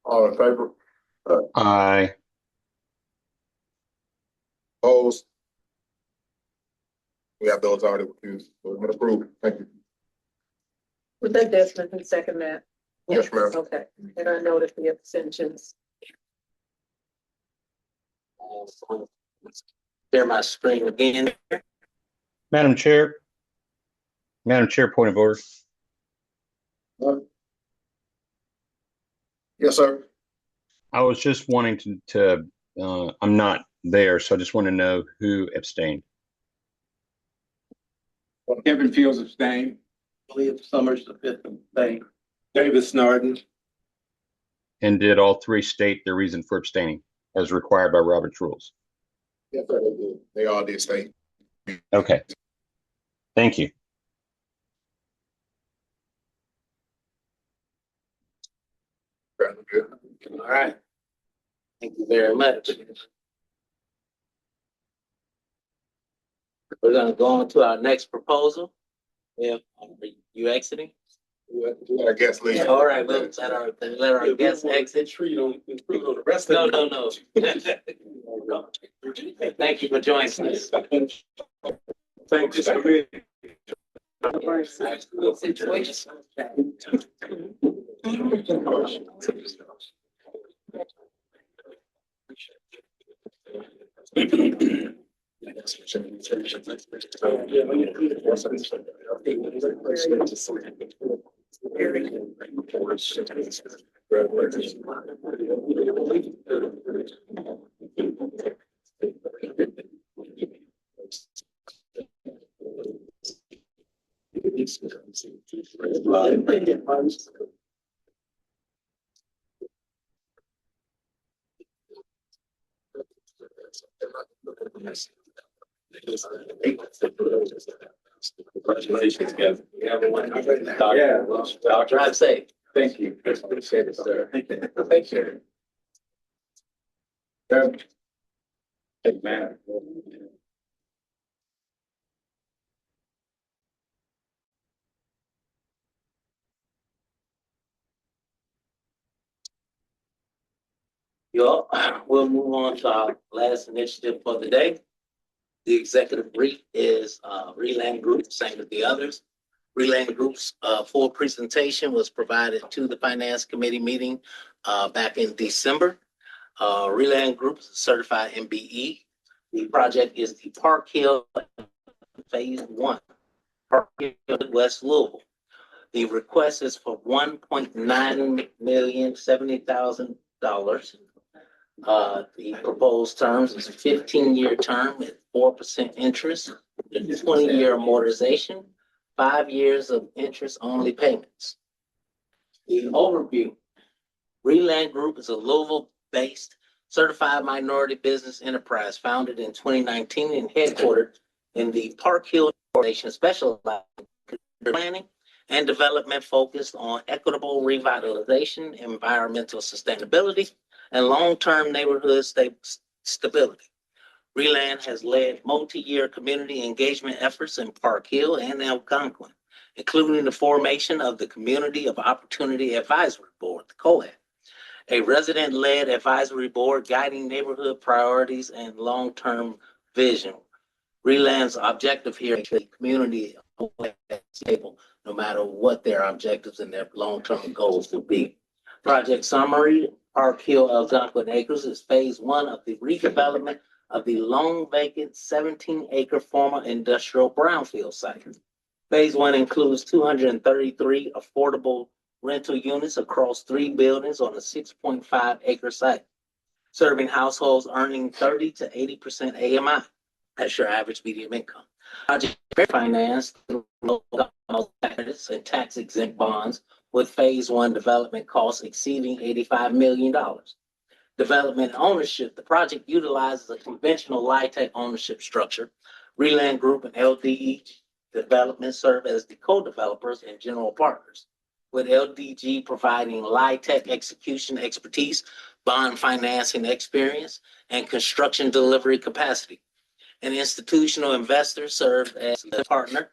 All in favor? Aye. Opposed? We have those already refused. So we're gonna approve. Thank you. Was that Desmond who second that? Yes, ma'am. Okay, and I noticed the abstentions. Share my screen again. Madam Chair, point of order. Yes, sir. I was just wanting to I'm not there, so I just want to know who abstained. Kevin Fields abstained. William Summers, the fifth thing. David Snarden. And did all three state their reason for abstaining as required by Robert's rules? Yes, sir, they did. They all did state. Okay. Thank you. Good. All right. Thank you very much. We're going to go on to our next proposal. Yeah, are you exiting? Let our guests leave. All right, let our guests exit. No. Thank you for joining us. Thank you. Situation. Congratulations, guys. Yeah. Drive safe. Thank you. Appreciate it, sir. Thank you. Hey, man. Y'all, we'll move on to our last initiative for the day. The executive brief is Reland Group, same as the others. Reland Group's full presentation was provided to the Finance Committee meeting back in December. Reland Group is a certified MBE. The project is the Park Hill Phase 1, Park Hill, West Louisville. The request is for $1,970,070. The proposed terms is a 15-year term at 4% interest, 20-year amortization, 5 years of interest-only payments. The overview. Reland Group is a Louisville-based certified minority business enterprise founded in 2019 and headquartered in the Park Hill Organization, specializing in planning and development focused on equitable revitalization, environmental sustainability, and long-term neighborhood stability. Reland has led multi-year community engagement efforts in Park Hill and Algonquin, including the formation of the Community of Opportunity Advisory Board, the COAD, a resident-led advisory board guiding neighborhood priorities and long-term vision. Reland's objective here is the community stable, no matter what their objectives and their long-term goals will be. Project summary: Park Hill Algonquin Acres is phase 1 of the redevelopment of the long vacant 17-acre former industrial brownfield site. Phase 1 includes 233 affordable rental units across 3 buildings on a 6.5-acre site, serving households earning 30 to 80% AMI. That's your average median income. Project financed through local credits and tax-exempt bonds, with phase 1 development costs exceeding $85 million. Development ownership: the project utilizes a conventional LIHTC ownership structure. Reland Group and LDG Development serve as the co-developers and general partners, with LDG providing LIHTC execution expertise, bond financing experience, and construction delivery capacity. An institutional investor serves as a partner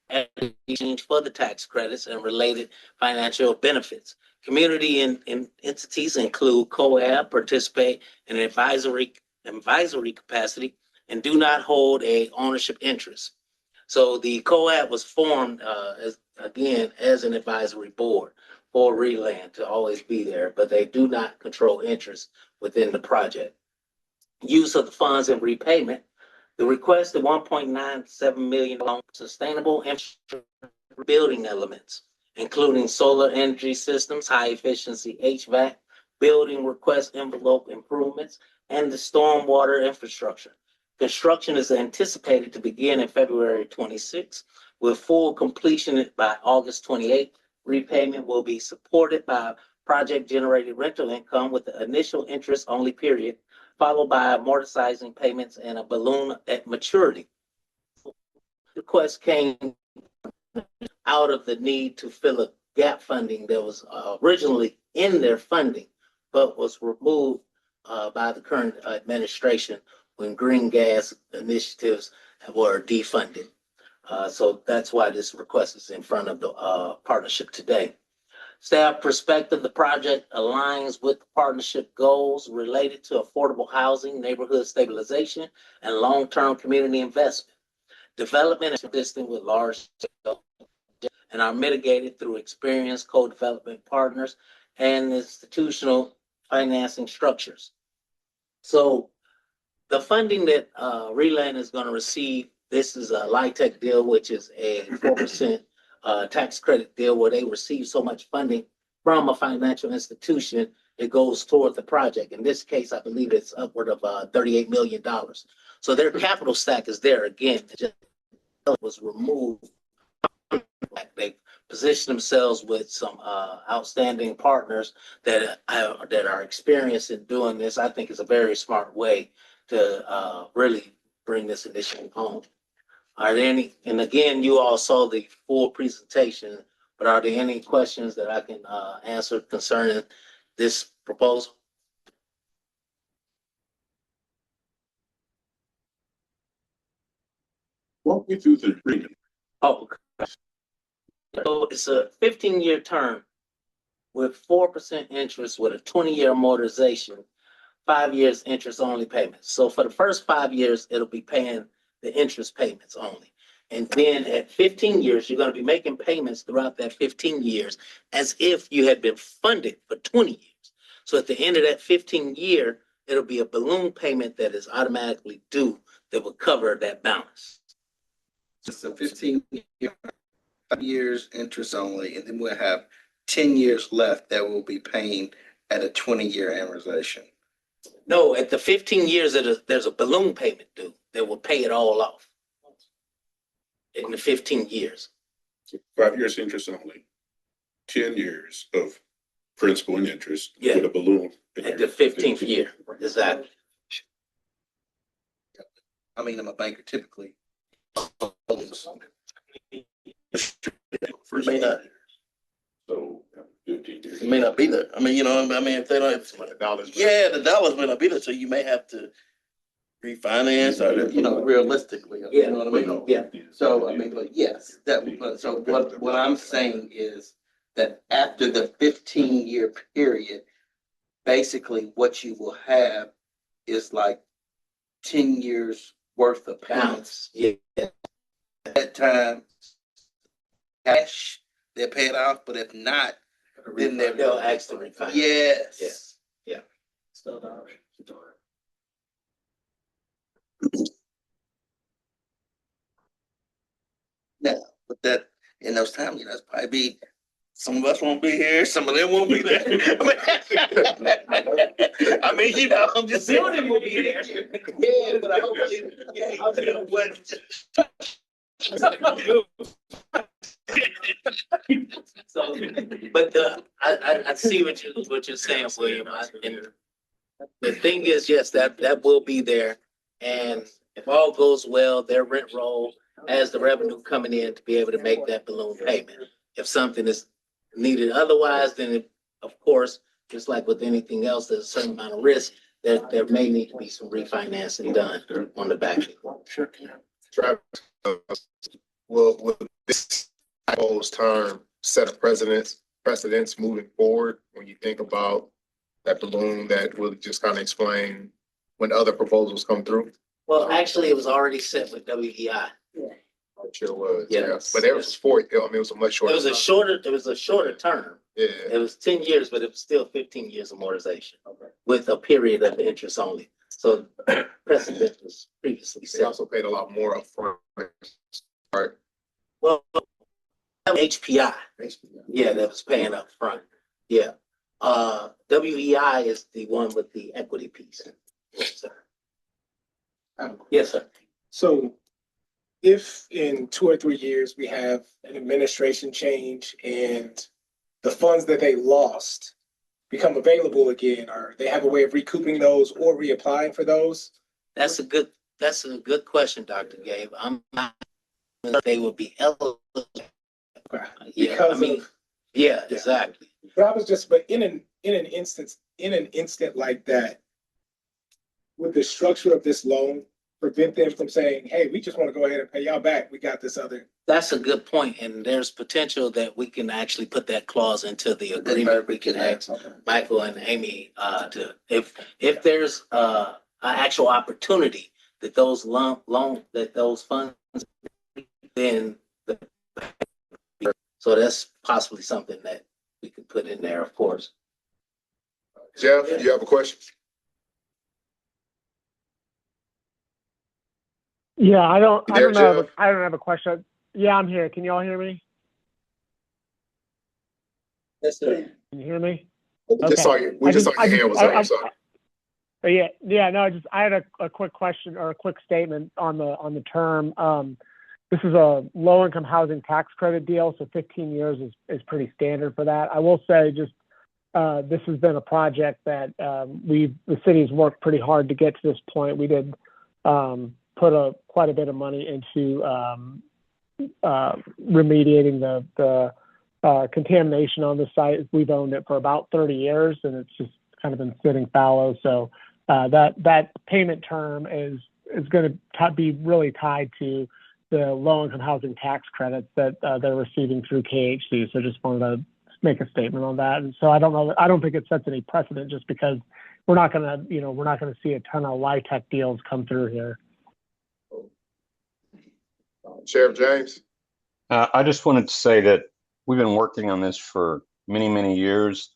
in exchange for the tax credits and related financial benefits. Community and entities include COAB, participate in an advisory capacity, and do not hold a ownership interest. So the COAB was formed as an advisory board for Reland to always be there, but they do not control interest within the project. Use of the funds and repayment: the request of $1.97 million sustainable infrastructure building elements, including solar energy systems, high efficiency HVAC, building request envelope improvements, and the stormwater infrastructure. Construction is anticipated to begin in February 26, with full completion by August 28. Repayment will be supported by project-generated rental income with the initial interest-only period, followed by amortizing payments and a balloon at maturity. The request came out of the need to fill a gap funding that was originally in their funding, but was removed by the current administration when green gas initiatives were defunded. So that's why this request is in front of the partnership today. Staff perspective: the project aligns with the partnership goals related to affordable housing, neighborhood stabilization, and long-term community investment. Development is consistent with large scale and are mitigated through experienced co-development partners and institutional financing structures. So the funding that Reland is going to receive, this is a LIHTC deal, which is a 4% tax credit deal where they receive so much funding from a financial institution, it goes toward the project. In this case, I believe it's upward of $38 million. So their capital stack is there again. It just was removed. They position themselves with some outstanding partners that are experienced in doing this. I think it's a very smart way to really bring this initiative home. Are there any, and again, you all saw the full presentation, but are there any questions that I can answer concerning this proposal? Walk me through the agreement. Oh, so it's a 15-year term with 4% interest with a 20-year amortization, 5 years interest only payments. So for the first 5 years, it'll be paying the interest payments only. And then at 15 years, you're going to be making payments throughout that 15 years as if you had been funded for 20 years. So at the end of that 15 year, it'll be a balloon payment that is automatically due that will cover that balance. It's a 15 years interest only, and then we'll have 10 years left that we'll be paying at a 20-year amortization. No, at the 15 years, there's a balloon payment due that will pay it all off in the 15 years. 5 years interest only, 10 years of principal and interest Yeah. with a balloon. At the 15th year, exactly. I mean, I'm a banker typically. First May not. So 15 years. It may not be there. I mean, you know, I mean, if they don't, The dollars. yeah, the dollars may not be there, so you may have to refinance or, you know, realistically, you know what I mean? Yeah. So, I mean, but yes, but so what I'm saying is that after the 15-year period, basically what you will have is like 10 years worth of payments. Balance, yeah. At that time, cash, they'll pay it off, but if not, then They'll actually refinance. yes. Yeah. Still an option. Now, but that, in those times, you know, it's probably be, some of us won't be here, some of them won't be there. I mean, you know, I'm just saying. Building will be there. Yeah, but I hope, yeah, you know, but So, but I see what you're saying, William. And the thing is, yes, that will be there. And if all goes well, their rent roll has the revenue coming in to be able to make that balloon payment. If something is needed otherwise, then of course, just like with anything else, there's a certain amount of risk that there may need to be some refinancing done on the back end. Sure. Travis, will this proposed term set a precedents moving forward when you think about that balloon that will just kind of explain when other proposals come through? Well, actually, it was already set with WEI. I'm sure it was. Yes. But there was four, I mean, it was a much shorter. It was a shorter term. Yeah. It was 10 years, but it was still 15 years amortization with a period of interest only. So precedent was previously They set. also paid a lot more upfront. Right. Well, HPI. Yeah, that was paying up front. Yeah. WEI is the one with the equity piece. Yes, sir. Yes, sir. So if in 2 or 3 years we have an administration change and the funds that they lost become available again, or they have a way of recouping those or reapplying for those? That's a good question, Dr. Gabe. I'm not sure they will be eligible. Yeah, I Because mean, of, yeah, exactly. but I was just, but in an instant like that, would the structure of this loan prevent them from saying, hey, we just want to go ahead and pay y'all back, we got this other? That's a good point, and there's potential that we can actually put that clause into the agreement. We can ask Michael and Amy to, if there's an actual opportunity that those funds then so that's possibly something that we could put in there, of course. Jeff, you have a question? Yeah, I don't You there, know. Jeff? I don't have a question. Yeah, I'm here. Can you all hear me? Yes, sir. Can you hear me? We just saw you. We just saw your hand was up. So. I had a quick question or a quick statement on the term. This is a low income housing tax credit deal, so 15 years is pretty standard for that. I will say just this has been a project that the city's worked pretty hard to get to this point. We did put quite a bit of money into remediating the contamination on the site. We've owned it for about 30 years, and it's just kind of been sitting fallow. So that payment term is going to be really tied to the low-income housing tax credits that they're receiving through KHC. So just wanted to make a statement on that. And so I don't think it sets any precedent, just because we're not going to see a ton of LIHTC deals come through here. Sheriff James. I just wanted to say that we've been working on this for many, many years.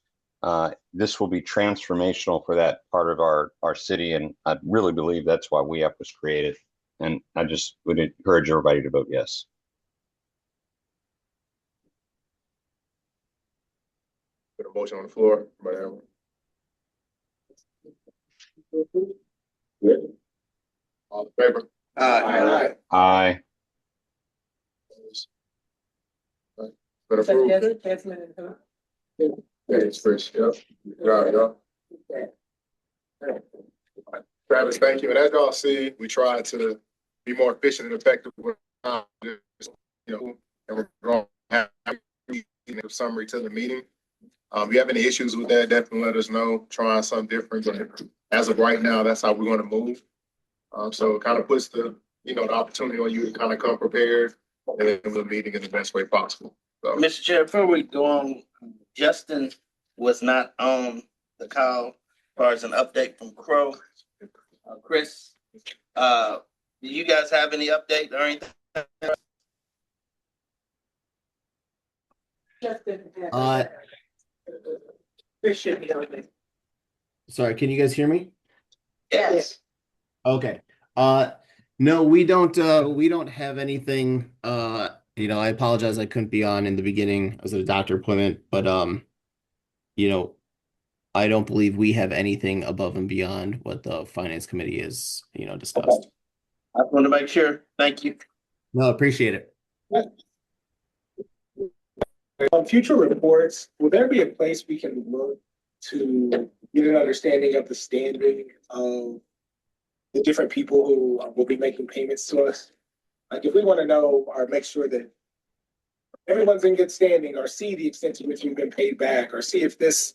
This will be transformational for that part of our city, and I really believe that's why WEAP was created. And I just would encourage everybody to vote yes. Put a motion on the floor. All in favor? Aye. Aye. Been approved. Yeah, it's Chris. Yep. Travis, thank you. And as y'all see, we try to be more efficient and effective with, and we're going to have a summary to the meeting. If you have any issues with that, definitely let us know. Trying something different, but as of right now, that's how we're going to move. So it kind of puts the opportunity on you to kind of come prepared and then the meeting in the best way possible. So. Mr. Chair, before we go on, Justin was not on the call as far as an update from Crow. Chris, do you guys have any update or anything? Chris should be on this. Sorry, can you guys hear me? Yes. Okay. No, we don't have anything. I apologize I couldn't be on in the beginning. I was at a doctor appointment, but I don't believe we have anything above and beyond what the finance committee is, discussed. I want to make sure. Thank you. No, appreciate it. On future reports, will there be a place we can look to get an understanding of the standing of the different people who will be making payments to us? Like, if we want to know or make sure that everyone's in good standing, or see the extent to which you've been paid back, or see if this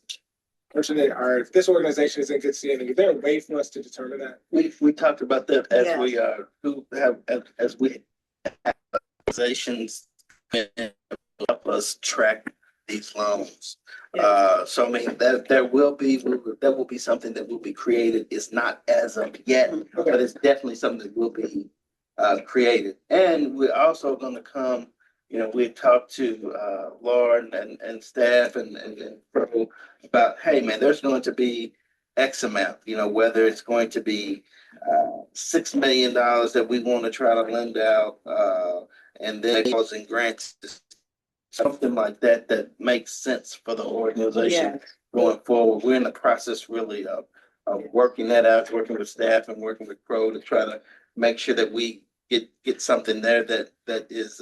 person or if this organization is in good standing, is there a way for us to determine that? We talked about that as we as we have organizations help us track these loans. So I mean that there will be something that will be created. It's not as of yet, but it's definitely something that will be created. And we're also going to come. We talked to Lauren and staff and Pro about, hey man, there's going to be X amount. Whether it's going to be $6 million that we want to try to lend out, and then causing grants. Something like that makes sense for the organization going forward. We're in the process really of working that out, working with staff and working with Pro to try to make sure that we get something there that is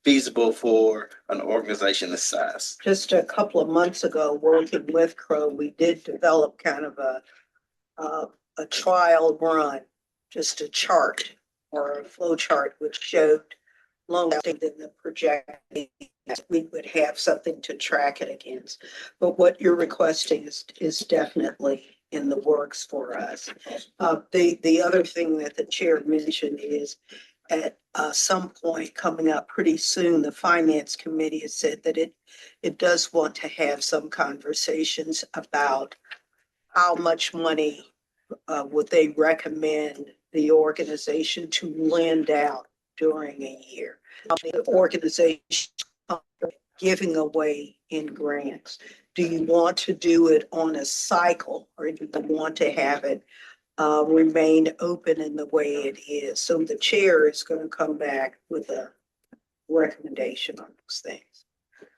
feasible for an organization this size. Just a couple of months ago, working with Crow, we did develop kind of a trial run, just a chart or a flow chart, which showed loan than the projected. We would have something to track it against. But what you're requesting is definitely in the works for us. The other thing that the chair mentioned is at some point coming up pretty soon, the finance committee has said that it does want to have some conversations about how much money would they recommend the organization to lend out during a year. The organization giving away in grants. Do you want to do it on a cycle, or do you want to have it remain open in the way it is? So the chair is going to come back with a recommendation on those things.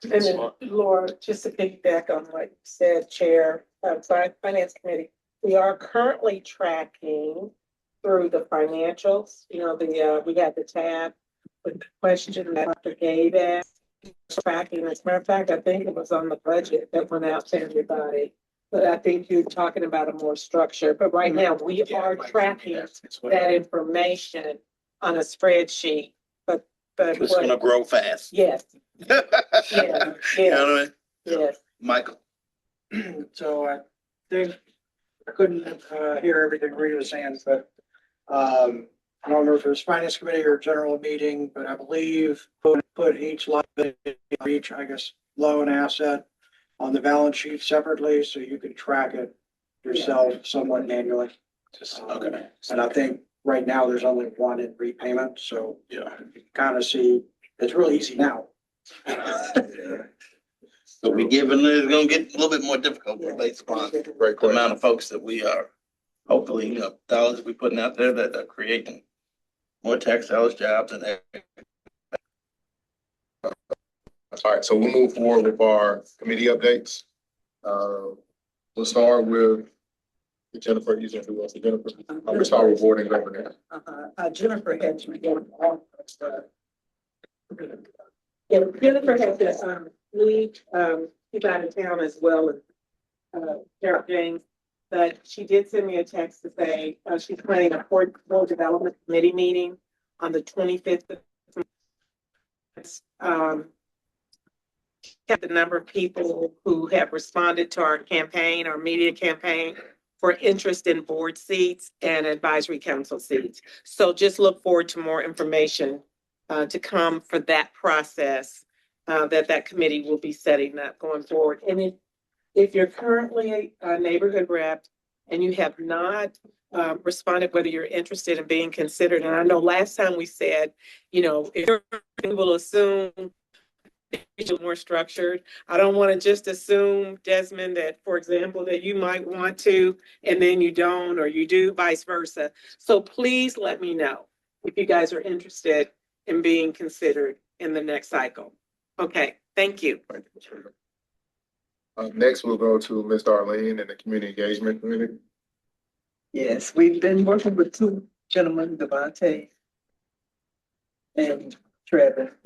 And then Laura, just to piggyback on what you said, Chair, Finance Committee, we are currently tracking through the financials. You know, we had the tab with the question that Dr. Gabe asked. Tracking, as a matter of fact, I think it was on the budget that went out to everybody. But I think you're talking about a more structure. But right now, we are tracking that information on a spreadsheet. But It's gonna grow fast. Yes. Yeah. You know what I mean? Yes. Michael. So I think I couldn't hear everything Rita was saying, but I don't know if it was finance committee or general meeting, but I believe put each liability, each, I guess, loan asset on the balance sheet separately, so you can track it yourself somewhat manually. Okay. And I think right now there's only one in repayment, so you can kind of see, it's really easy now. So we given, it's gonna get a little bit more difficult based upon the amount of folks that we are, hopefully, dollars we're putting out there that are creating more tax dollars, jobs, and All right, so we'll move forward with our committee updates. We'll start with Jennifer. You said who else? Jennifer. We'll start with board and governance. Jennifer had to go Yeah, Jennifer had to leave, she's out of town as well as Carol James. But she did send me a text to say she's planning a board development committee meeting on the 25th. Got the number of people who have responded to our campaign, our media campaign, for interest in board seats and advisory council seats. So just look forward to more information to come for that process that committee will be setting up going forward. And if you're currently a neighborhood rep and you have not responded, whether you're interested in being considered, and I know last time we said, if you will assume it's more structured. I don't want to just assume, Desmond, that, for example, that you might want to, and then you don't, or you do, vice versa. So please let me know if you guys are interested in being considered in the next cycle. Okay, thank you. Next, we'll go to Ms. Darlene and the Community Engagement Committee. Yes, we've been working with two gentlemen, Devontae and Trevor.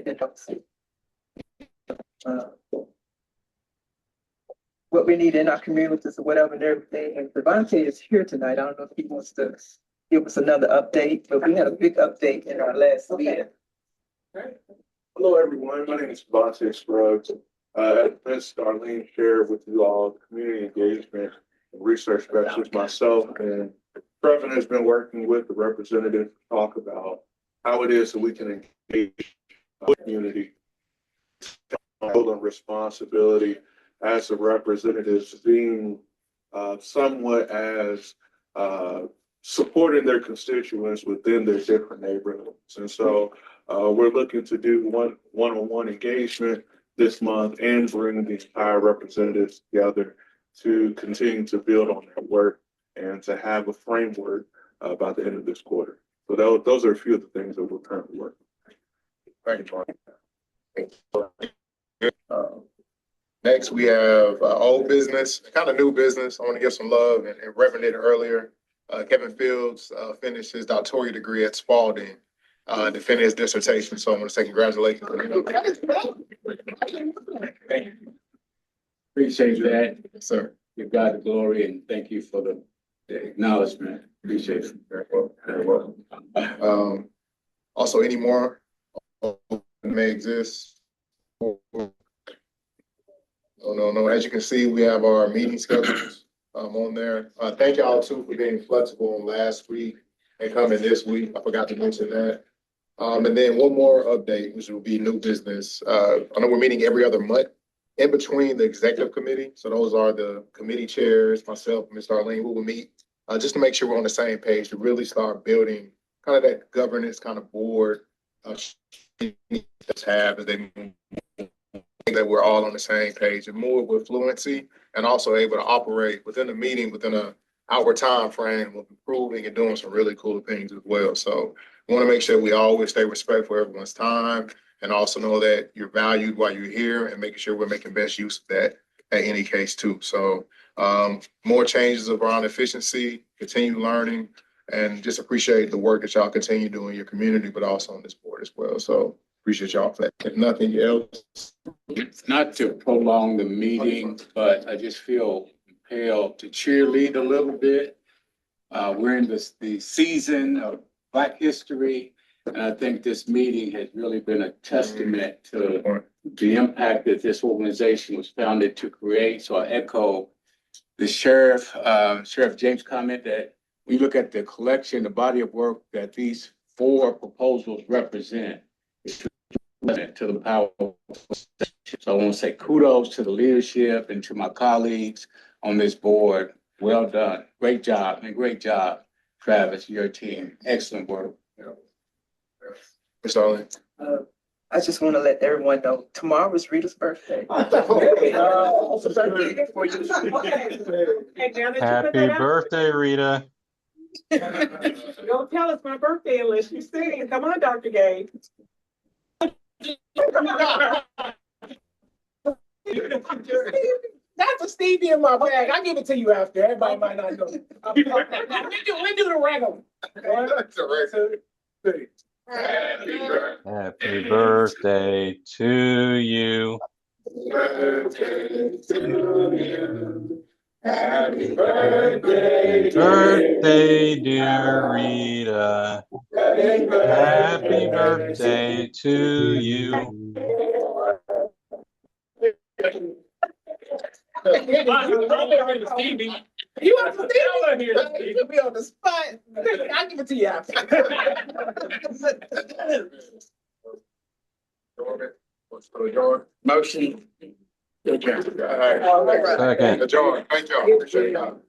What we need in our communities or whatever and everything. And Devontae is here tonight. I don't know if he wants to give us another update, but we had a big update in our last meeting. Hello, everyone. My name is Vontae Scruggs. Ms. Darlene shared with you all community engagement and research specialist myself, and Trevor has been working with the representative to talk about how it is that we can engage the community, building responsibility as the representatives, being somewhat as supporting their constituents within their different neighborhoods. And so we're looking to do one-on-one engagement this month and bring the entire representatives together to continue to build on their work and to have a framework by the end of this quarter. So those are a few of the things that we're currently working on. Thank you. Next, we have old business, kind of new business. I want to give some love and referenced it earlier. Kevin Fields finished his doctoral degree at Spalding, defending his dissertation. So I want to say congratulations. Appreciate that. Yes, sir. Give God the glory and thank you for the acknowledgement. Appreciate it. Very well. Very well. Also, any more may exist? No. As you can see, we have our meeting schedules on there. Thank y'all too for being flexible last week and coming this week. I forgot to mention that. And then one more update, which will be new business. I know we're meeting every other month in between the executive committee. So those are the committee chairs, myself, Ms. Darlene, we will meet just to make sure we're on the same page to really start building kind of that governance kind of board have as they move, that we're all on the same page and move with fluency and also able to operate within the meeting within a hour time frame of improving and doing some really cool things as well. So we want to make sure we always stay respectful of everyone's time and also know that you're valued while you're here and making sure we're making best use of that at any case too. So more changes around efficiency, continue learning, and just appreciate the work that y'all continue doing in your community, but also on this board as well. So appreciate y'all for that. If nothing else. Not to prolong the meeting, but I just feel compelled to cheerlead a little bit. We're in the season of Black history, and I think this meeting has really been a testament to the impact that this organization was founded to create. So I echo the Sheriff James' comment that we look at the collection, the body of work that these 4 proposals represent to the power. So I want to say kudos to the leadership and to my colleagues on this board. Well done. Great job, and great job, Travis, your team. Excellent work. Ms. Darling. I just want to let everyone know, tomorrow is Rita's birthday. Happy birthday, Rita. Don't tell us my birthday unless you sing. Come on, Dr. Gay. That's a Stevie in my bag. I'll give it to you after. Everybody might not know. We do the random. Happy birthday to you. Happy birthday, Birthday, dear Rita. Happy birthday to you. You want to be on the spot? I'll give it to you after. Motion. Second. Adjourn. Thank y'all. Appreciate y'all.